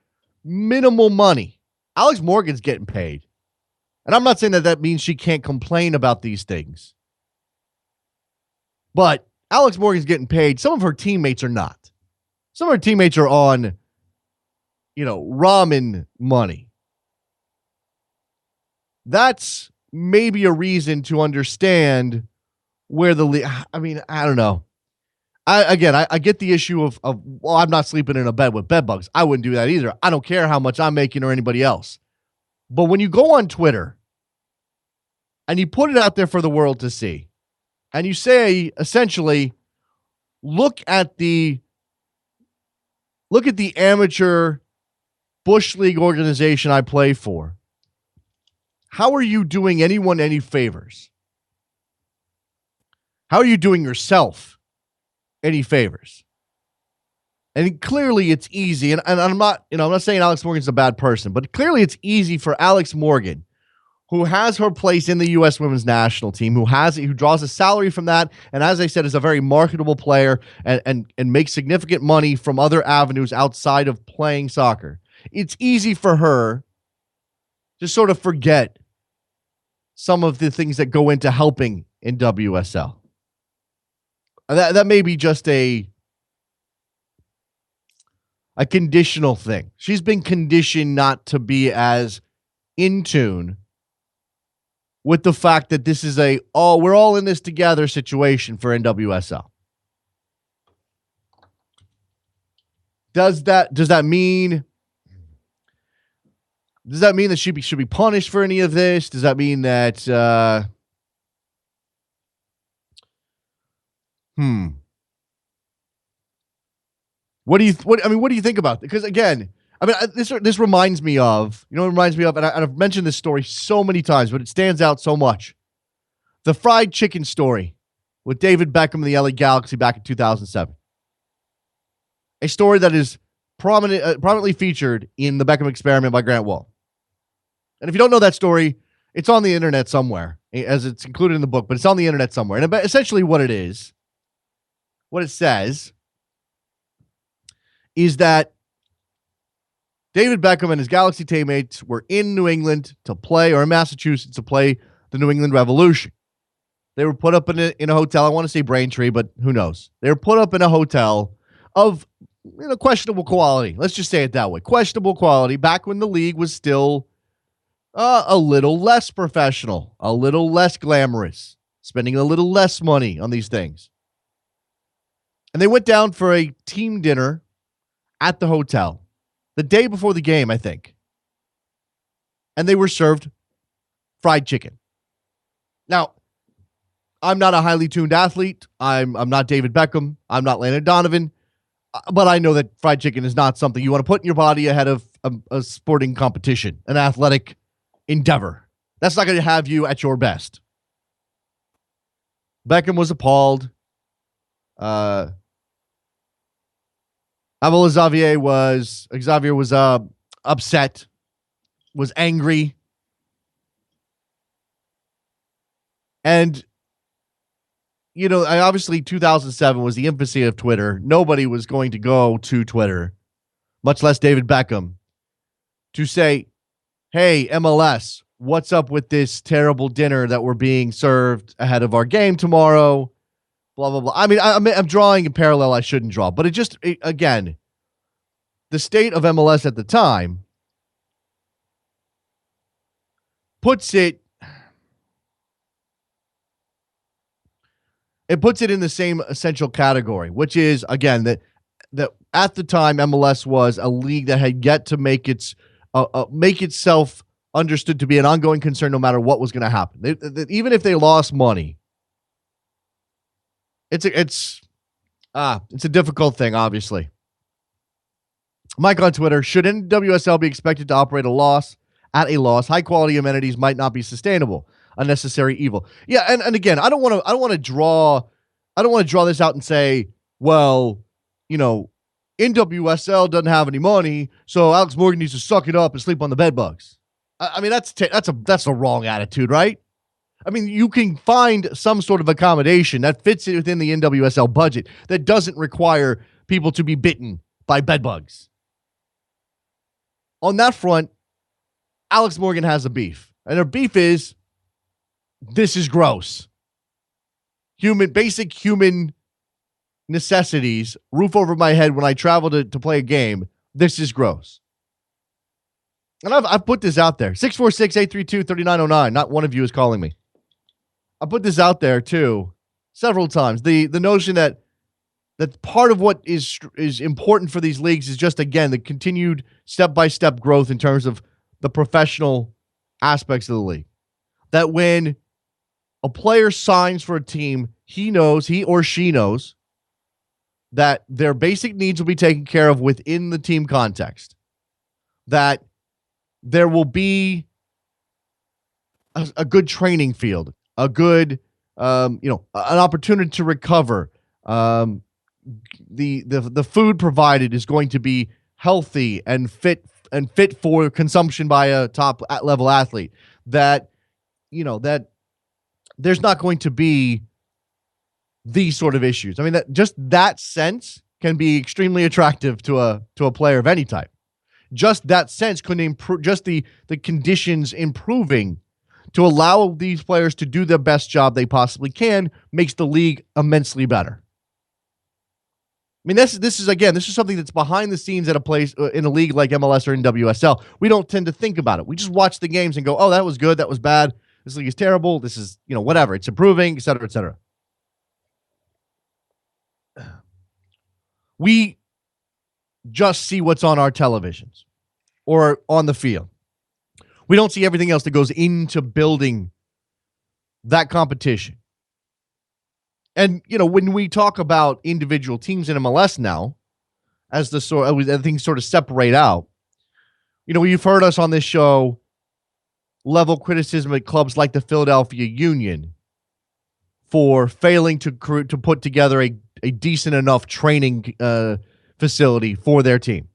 minimal money. Alex Morgan's getting paid. And I'm not saying that means she can't complain about these things. But Alex Morgan's getting paid. Some of her teammates are not. Some of her teammates are on, ramen money. That's maybe a reason to understand where the league. I mean, I don't know. I get the issue of I'm not sleeping in a bed with bedbugs. I wouldn't do that either. I don't care how much I'm making or anybody else. But when you go on Twitter and you put it out there for the world to see, and you say, essentially, look at the amateur Bush League organization I play for. How are you doing anyone any favors? How are you doing yourself any favors? And clearly it's easy, and I'm not saying Alex Morgan's a bad person, but clearly it's easy for Alex Morgan, who has her place in the U.S. women's national team, who draws a salary from that, and as I said, is a very marketable player and makes significant money from other avenues outside of playing soccer. It's easy for her to sort of forget some of the things that go into helping in WSL. That may be just a conditional thing. She's been conditioned not to be as in tune with the fact that this is we're all in this together situation for NWSL. Does that mean that she should be punished for any of this? Does that mean that What do you think about it? Because again, this reminds me of, and I've mentioned this story so many times, but it stands out so much. The fried chicken story with David Beckham and the LA Galaxy back in 2007. A story that is prominently featured in The Beckham Experiment by Grant Wall. And if you don't know that story, it's on the internet somewhere, as it's included in the book, but it's on the internet somewhere. And essentially what it is, what it says, is that David Beckham and his Galaxy teammates were in New England to play, or in Massachusetts to play the New England Revolution. They were put up in a hotel. I want to say Braintree, but who knows? They were put up in a hotel of questionable quality. Let's just say it that way. Questionable quality back when the league was still a little less professional, a little less glamorous, spending a little less money on these things. And they went down for a team dinner at the hotel the day before the game, I think. And they were served fried chicken. Now, I'm not a highly tuned athlete. I'm not David Beckham. I'm not Landon Donovan. But I know that fried chicken is not something you want to put in your body ahead of a sporting competition, an athletic endeavor. That's not going to have you at your best. Beckham was appalled. Xavier was upset, was angry. And, obviously 2007 was the infancy of Twitter. Nobody was going to go to Twitter, much less David Beckham, to say, hey, MLS, what's up with this terrible dinner that we're being served ahead of our game tomorrow? Blah, blah, blah. I mean, I'm drawing a parallel I shouldn't draw, but again, the state of MLS at the time puts it in the same essential category, which is, again, that at the time MLS was a league that had yet to make itself understood to be an ongoing concern no matter what was going to happen. Even if they lost money, it's a difficult thing, obviously. Mike on Twitter, should NWSL be expected to operate at a loss? High quality amenities might not be sustainable. Unnecessary evil. Yeah, and again, I don't want to draw this out and say, well, NWSL doesn't have any money, so Alex Morgan needs to suck it up and sleep on the bed bugs. I mean, that's a wrong attitude, right? I mean, you can find some sort of accommodation that fits it within the NWSL budget that doesn't require people to be bitten by bed bugs. On that front, Alex Morgan has a beef. And her beef is, this is gross. Basic human necessities, roof over my head when I travel to play a game, this is gross. And I've put this out there. 646-832-3909. Not one of you is calling me. I put this out there too several times. The notion that part of what is important for these leagues is just, again, the continued step-by-step growth in terms of the professional aspects of the league. That when a player signs for a team, he or she knows that their basic needs will be taken care of within the team context. That there will be a good training field, a good, an opportunity to recover. The food provided is going to be healthy and fit for consumption by a top level athlete. That there's not going to be these sort of issues. I mean, that sense can be extremely attractive to a player of any type. Just that sense can improve, just the conditions improving to allow these players to do the best job they possibly can makes the league immensely better. I mean, this is something that's behind the scenes at a place in a league like MLS or in WSL. We don't tend to think about it. We just watch the games and go, oh, that was good, that was bad. This league is terrible. This is, whatever. It's improving, et cetera, et cetera. We just see what's on our televisions or on the field. We don't see everything else that goes into building that competition. And, when we talk about individual teams in MLS now, as things sort of separate out, you've heard us on this show level criticism at clubs like the Philadelphia Union for failing to put together a decent enough training facility for their team.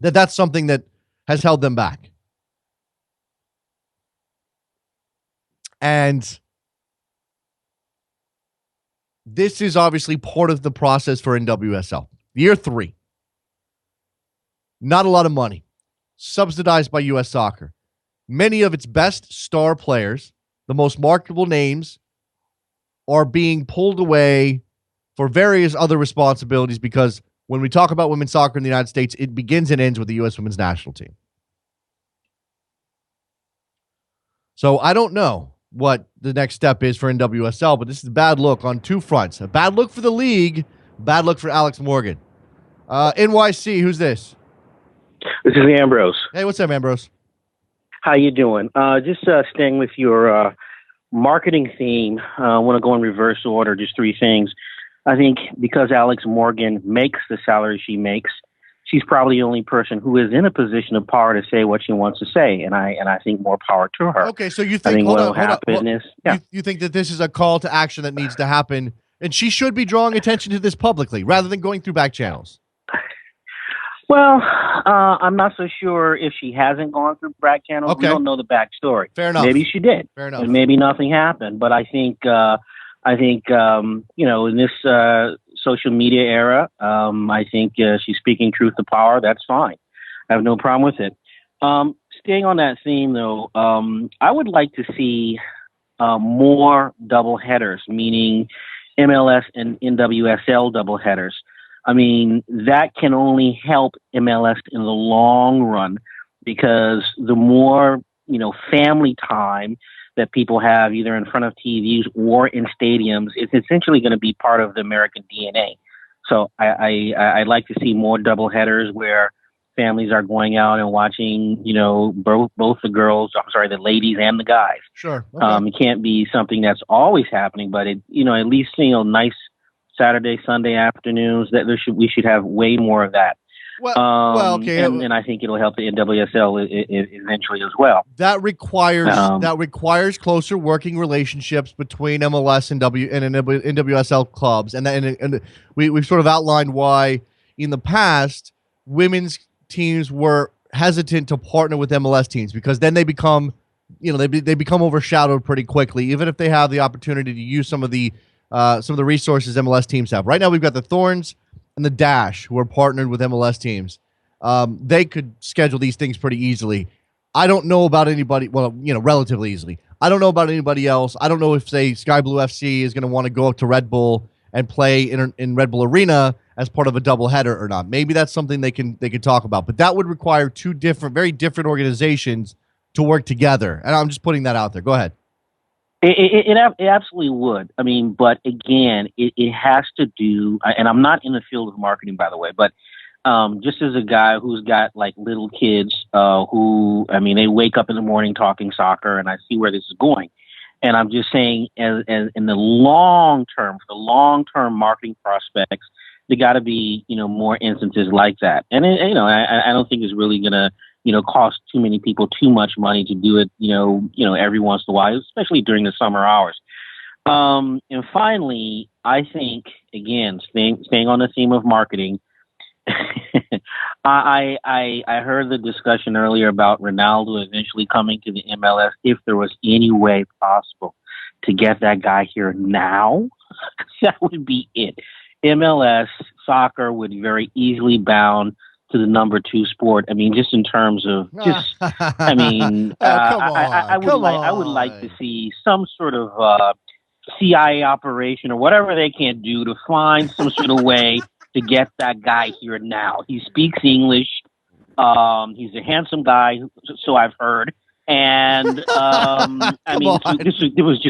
That's something that has held them back. And this is obviously part of the process for NWSL. Year 3. Not a lot of money. Subsidized by U.S. Soccer. Many of its best star players, the most marketable names, are being pulled away for various other responsibilities because when we talk about women's soccer in the United States, it begins and ends with the U.S. women's national team. So I don't know what the next step is for NWSL, but this is a bad look on two fronts. A bad look for the league, bad look for Alex Morgan. NYC, who's this? This is Ambrose. Hey, what's up, Ambrose? How you doing? Just staying with your marketing theme. I want to go in reverse order, just 3 things. I think because Alex Morgan makes the salary she makes, she's probably the only person who is in a position of power to say what she wants to say, and I think more power to her. Okay, so you think what will happen is, you think that this is a call to action that needs to happen, and she should be drawing attention to this publicly rather than going through back channels? Well, I'm not so sure if she hasn't gone through back channels. Okay. We don't know the backstory. Fair enough. Maybe she did. Fair enough. And maybe nothing happened. But I think in this social media era, I think she's speaking truth to power. That's fine. I have no problem with it. Staying on that theme, though, I would like to see more double headers, meaning MLS and NWSL double headers. I mean, that can only help MLS in the long run because the more, family time that people have either in front of TVs or in stadiums, it's essentially going to be part of the American DNA. So I'd like to see more double headers where families are going out and watching, both the ladies and the guys. Sure. Okay. It can't be something that's always happening, but at least, nice Saturday, Sunday afternoons, that we should have way more of that. Okay. And I think it'll help the NWSL eventually as well. That requires closer working relationships between MLS and NWSL clubs, and we've sort of outlined why in the past women's teams were hesitant to partner with MLS teams because then they become overshadowed pretty quickly, even if they have the opportunity to use some of the resources MLS teams have. Right now, we've got the Thorns and the Dash who are partnered with MLS teams. They could schedule these things pretty easily. I don't know about anybody, relatively easily. I don't know about anybody else. I don't know if, say, Sky Blue FC is going to want to go up to Red Bull and play in Red Bull Arena as part of a doubleheader or not. Maybe that's something they can talk about. But that would require two very different organizations to work together. And I'm just putting that out there. Go ahead. It absolutely would. I mean, but again, it has to do, and I'm not in the field of marketing, by the way, but just as a guy who's got like little kids they wake up in the morning talking soccer, and I see where this is going. And I'm just saying, as in the long term, for the long-term marketing prospects, there got to be, more instances like that. And, I don't think it's really going to, cost too many people too much money to do it, every once in a while, especially during the summer hours. And finally, I think, again, staying on the theme of marketing, I heard the discussion earlier about Ronaldo eventually coming to the MLS. If there was any way possible to get that guy here now, that would be it. MLS soccer would very easily bound to the number 2 sport. I mean, just in terms of I would like to see some sort of CIA operation or whatever they can do to find some sort of way to get that guy here now. He speaks English. He's a handsome guy, so I've heard. And this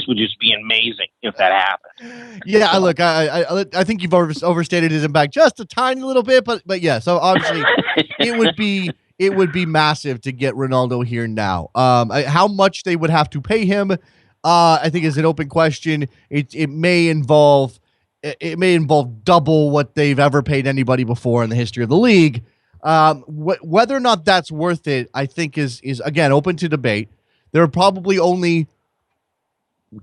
would just be amazing if that happened. Yeah, look, I think you've overstated his impact just a tiny little bit, but yeah. So obviously, it would be massive to get Ronaldo here now. How much they would have to pay him, I think, is an open question. It may involve double what they've ever paid anybody before in the history of the league. Whether or not that's worth it, I think is again open to debate. There are probably only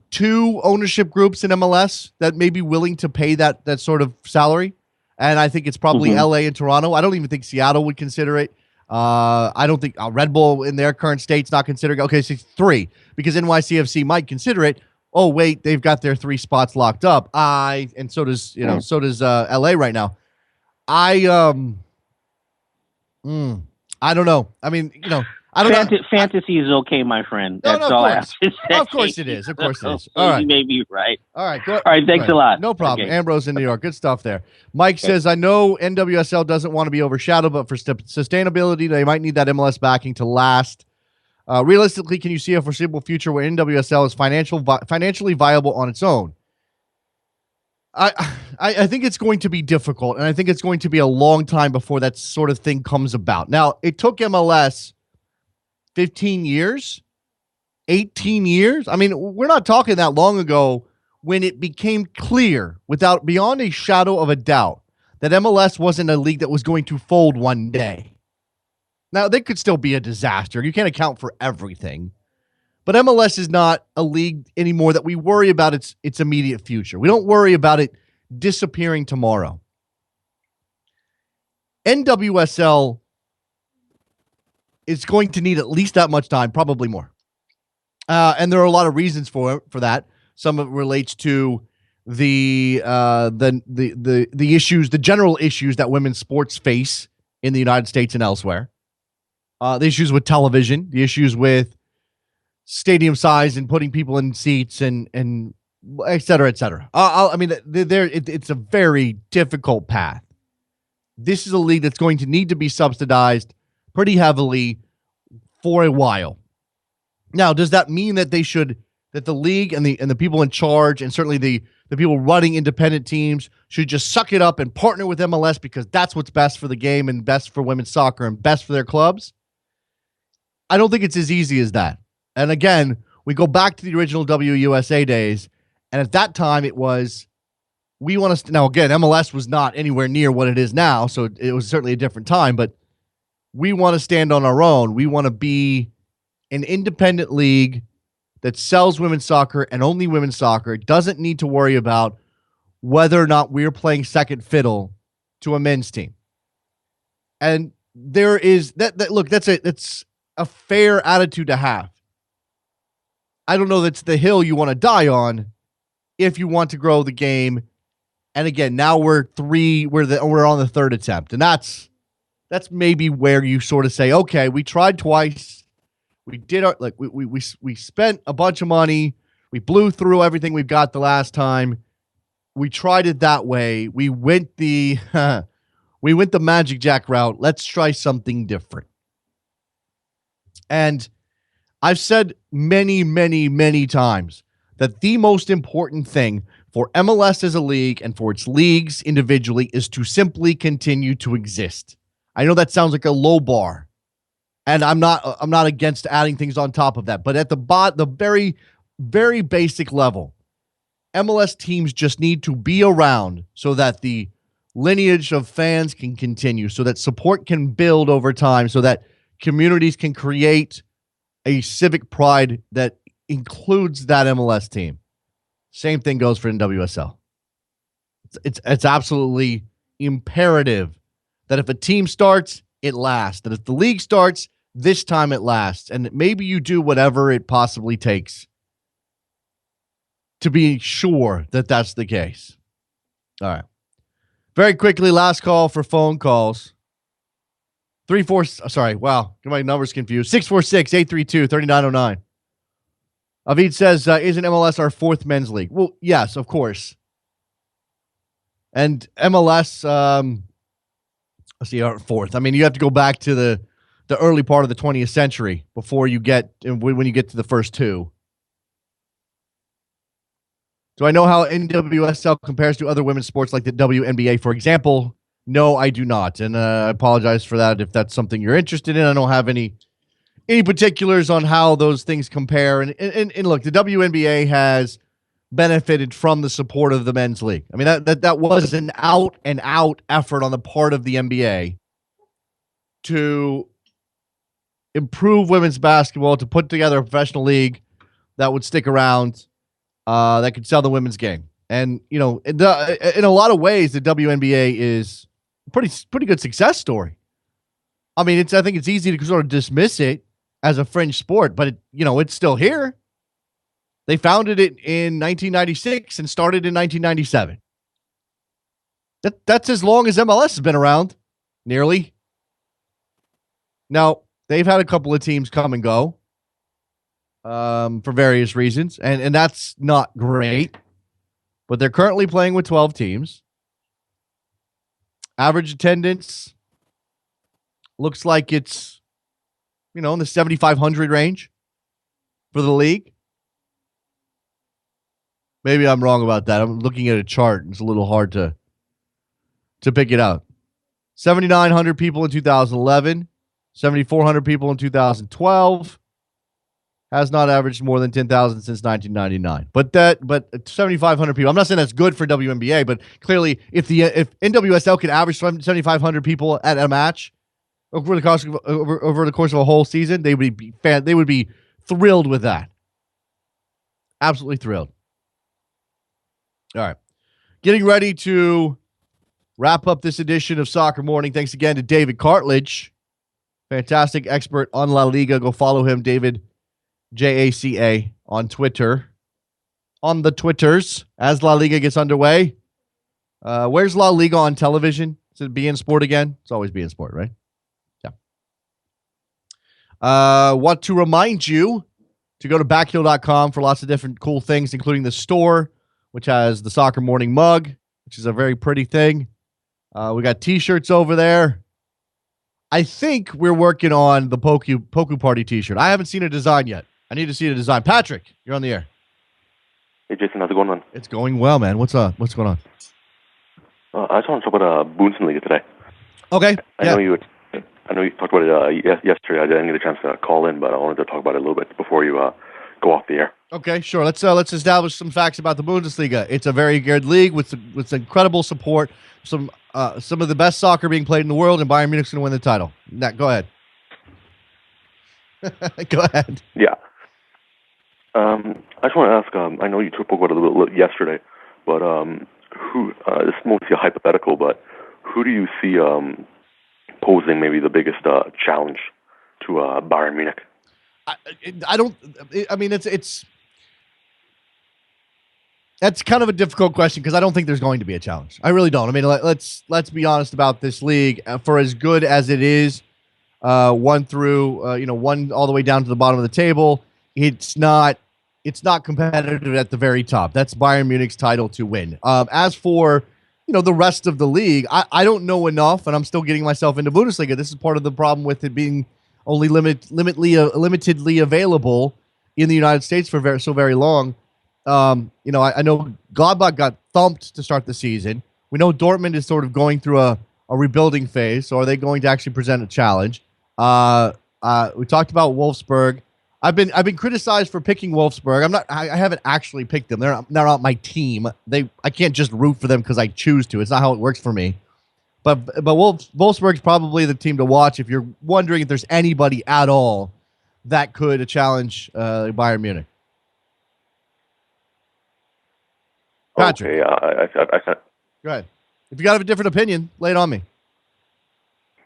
two ownership groups in MLS that may be willing to pay that sort of salary. And I think it's probably LA and Toronto. I don't even think Seattle would consider it. I don't think Red Bull in their current state's not considering. Okay, so three, because NYCFC might consider it. Oh, wait, they've got their 3 spots locked up. And so does LA right now. I don't know. I mean, I don't know. Fantasy is okay, my friend. No, That's all I have to say. Of course it is. Of course it is. All right. You may be right. All right. All right. Thanks a lot. No problem. Okay. Ambrose in New York. Good stuff there. Mike says, I know NWSL doesn't want to be overshadowed, but for sustainability, they might need that MLS backing to last. Realistically, can you see a foreseeable future where NWSL is financially viable on its own? I think it's going to be difficult, and I think it's going to be a long time before that sort of thing comes about. Now, it took MLS 15 years, 18 years. I mean, we're not talking that long ago when it became clear beyond a shadow of a doubt that MLS wasn't a league that was going to fold one day. Now, they could still be a disaster. You can't account for everything. But MLS is not a league anymore that we worry about its immediate future. We don't worry about it disappearing tomorrow. NWSL is going to need at least that much time, probably more. And there are a lot of reasons for that. Some of it relates to the issues, the general issues that women's sports face in the United States and elsewhere. The issues with television, the issues with stadium size and putting people in seats and et cetera, et cetera. It's a very difficult path. This is a league that's going to need to be subsidized pretty heavily for a while. Now, does that mean that that the league and the people in charge, and certainly the people running independent teams, should just suck it up and partner with MLS because that's what's best for the game and best for women's soccer and best for their clubs? I don't think it's as easy as that. And again, we go back to the original WUSA days, and at that time it was, we want to, now again, MLS was not anywhere near what it is now, so it was certainly a different time, but we want to stand on our own. We want to be an independent league that sells women's soccer and only women's soccer. It doesn't need to worry about whether or not we're playing second fiddle to a men's team. And there is look, that's a fair attitude to have. I don't know that's the hill you want to die on if you want to grow the game. And again, now we're on the third attempt. And that's maybe where you sort of say, okay, we tried twice. We did we spent a bunch of money. We blew through everything we've got the last time. We tried it that way. We went the Magic Jack route. Let's try something different. And I've said many, many, many times that the most important thing for MLS as a league and for its leagues individually is to simply continue to exist. I know that sounds like a low bar, and I'm not against adding things on top of that. But at the very, very basic level, MLS teams just need to be around so that the lineage of fans can continue, so that support can build over time, so that communities can create a civic pride that includes that MLS team. Same thing goes for NWSL. It's absolutely imperative that if a team starts, it lasts. That if the league starts, this time it lasts. And maybe you do whatever it possibly takes to be sure that that's the case. All right. Very quickly, last call for phone calls. Wow, get my numbers confused. 646-832-3909. Avid says, isn't MLS our fourth men's league? Well, yes, of course. And MLS, let's see, our fourth. I mean, you have to go back to the early part of the 20th century before you when you get to the first two. Do I know how NWSL compares to other women's sports like the WNBA, for example? No, I do not. And I apologize for that if that's something you're interested in. I don't have any particulars on how those things compare. And look, the WNBA has benefited from the support of the men's league. I mean, that was an out and out effort on the part of the NBA to improve women's basketball, to put together a professional league that would stick around that could sell the women's game. And, in a lot of ways, the WNBA is a pretty good success story. I mean, I think it's easy to sort of dismiss it as a fringe sport, but it's still here. They founded it in 1996 and started in 1997. That's as long as MLS has been around, nearly. Now, they've had a couple of teams come and go for various reasons, and that's not great. But they're currently playing with 12 teams. Average attendance looks like it's, in the 7,500 range for the league. Maybe I'm wrong about that. I'm looking at a chart. It's a little hard to pick it out. 7,900 people in 2011, 7,400 people in 2012. Has not averaged more than 10,000 since 1999. But 7,500 people. I'm not saying that's good for WNBA, but clearly, if NWSL could average 7,500 people at a match over the course of a whole season, they would be thrilled with that. Absolutely thrilled. All right, getting ready to wrap up this edition of Soccer Morning. Thanks again to David Cartlidge, fantastic expert on La Liga. Go follow him, David. JACA on Twitter. On the Twitters, as La Liga gets underway. Where's La Liga on television? Is it BeIN Sport again? It's always BeIN Sport, right? Yeah. Want to remind you to go to backheel.com for lots of different cool things, including the store, which has the Soccer Morning mug, which is a very pretty thing. We got t-shirts over there. I think we're working on the Poku Party t-shirt. I haven't seen a design yet. I need to see the design. Patrick, you're on the air. Hey, Jason, how's it going on? It's going well, man. What's up? What's going on? I just want to talk about Bundesliga today. Okay. I know you talked about it yesterday. I didn't get a chance to call in, but I wanted to talk about it a little bit before you go off the air. Okay, sure. Let's establish some facts about the Bundesliga. It's a very good league with incredible support. Some of the best soccer being played in the world, and Bayern Munich's going to win the title. Go ahead. Go ahead. Yeah. I just want to ask, I know you spoke about it a little bit yesterday, but who, this is mostly a hypothetical, but who do you see posing maybe the biggest challenge to Bayern Munich? That's kind of a difficult question because I don't think there's going to be a challenge. I really don't. I mean, let's be honest about this league. For as good as it is, one all the way down to the bottom of the table, it's not competitive at the very top. That's Bayern Munich's title to win. As for the rest of the league, I don't know enough, and I'm still getting myself into Bundesliga. This is part of the problem with it being only limitedly available in the United States for so very long. I know Gladbach got thumped to start the season. We know Dortmund is sort of going through a rebuilding phase. So are they going to actually present a challenge? We talked about Wolfsburg. I've been criticized for picking Wolfsburg. I haven't actually picked them. They're not my team. I can't just root for them because I choose to. It's not how it works for me. But Wolfsburg's probably the team to watch if you're wondering if there's anybody at all that could challenge Bayern Munich. Patrick. Okay, Go ahead. If you got a different opinion, lay it on me.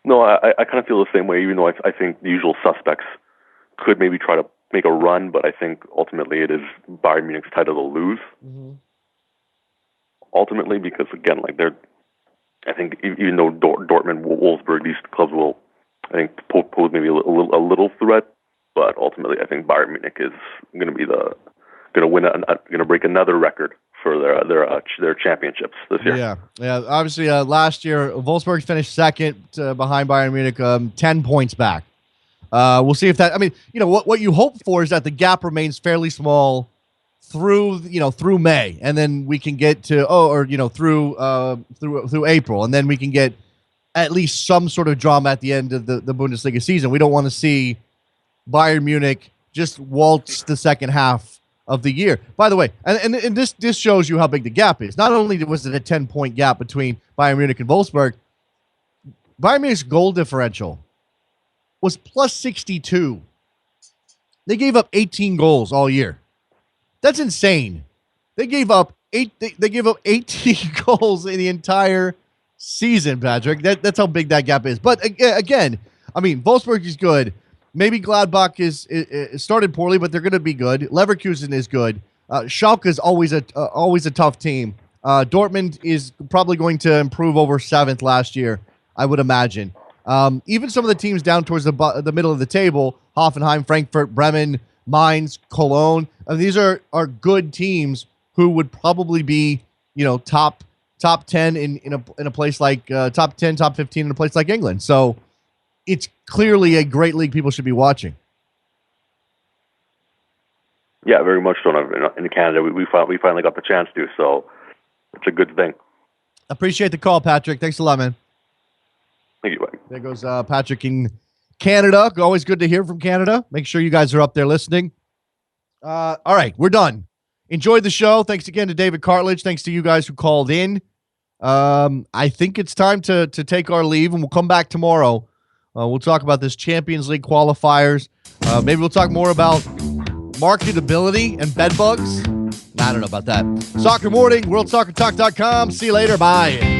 No, I kind of feel the same way, even though I think the usual suspects could maybe try to make a run, but I think ultimately it is Bayern Munich's title to lose. Mm-hmm. Ultimately, because again, I think even though Dortmund, Wolfsburg, these clubs will, I think, pose maybe a little threat, but ultimately I think Bayern Munich is going to break another record for their championships this year. Yeah. Obviously, last year Wolfsburg finished second behind Bayern Munich, 10 points back. We'll see if that. I mean, what you hope for is that the gap remains fairly small through May, and then we can get to through April, and then we can get at least some sort of drama at the end of the Bundesliga season. We don't want to see Bayern Munich just waltz the second half of the year. By the way, and this shows you how big the gap is. Not only was it a 10-point gap between Bayern Munich and Wolfsburg, Bayern Munich's goal differential was plus 62. They gave up 18 goals all year. That's insane. They gave up 18 goals in the entire season, Patrick. That's how big that gap is. But again, I mean, Wolfsburg is good. Maybe Gladbach is started poorly, but they're going to be good. Leverkusen is good. Schalke is always a tough team. Dortmund is probably going to improve over 7th last year, I would imagine. Even some of the teams down towards the middle of the table, Hoffenheim, Frankfurt, Bremen, Mainz, Cologne, these are good teams who would probably be, top 10 in a place like top 10, top 15 in a place like England. So it's clearly a great league people should be watching. Yeah, very much so. In Canada, we finally got the chance to, so it's a good thing. Appreciate the call, Patrick. Thanks a lot, man. Thank you, buddy. There goes Patrick in Canada. Always good to hear from Canada. Make sure you guys are up there listening. All right, we're done. Enjoyed the show. Thanks again to David Cartlidge. Thanks to you guys who called in. I think it's time to take our leave, and we'll come back tomorrow. We'll talk about this Champions League qualifiers. Maybe we'll talk more about marketability and bed bugs. I don't know about that. Soccer Morning, worldsoccertalk.com. See you later. Bye.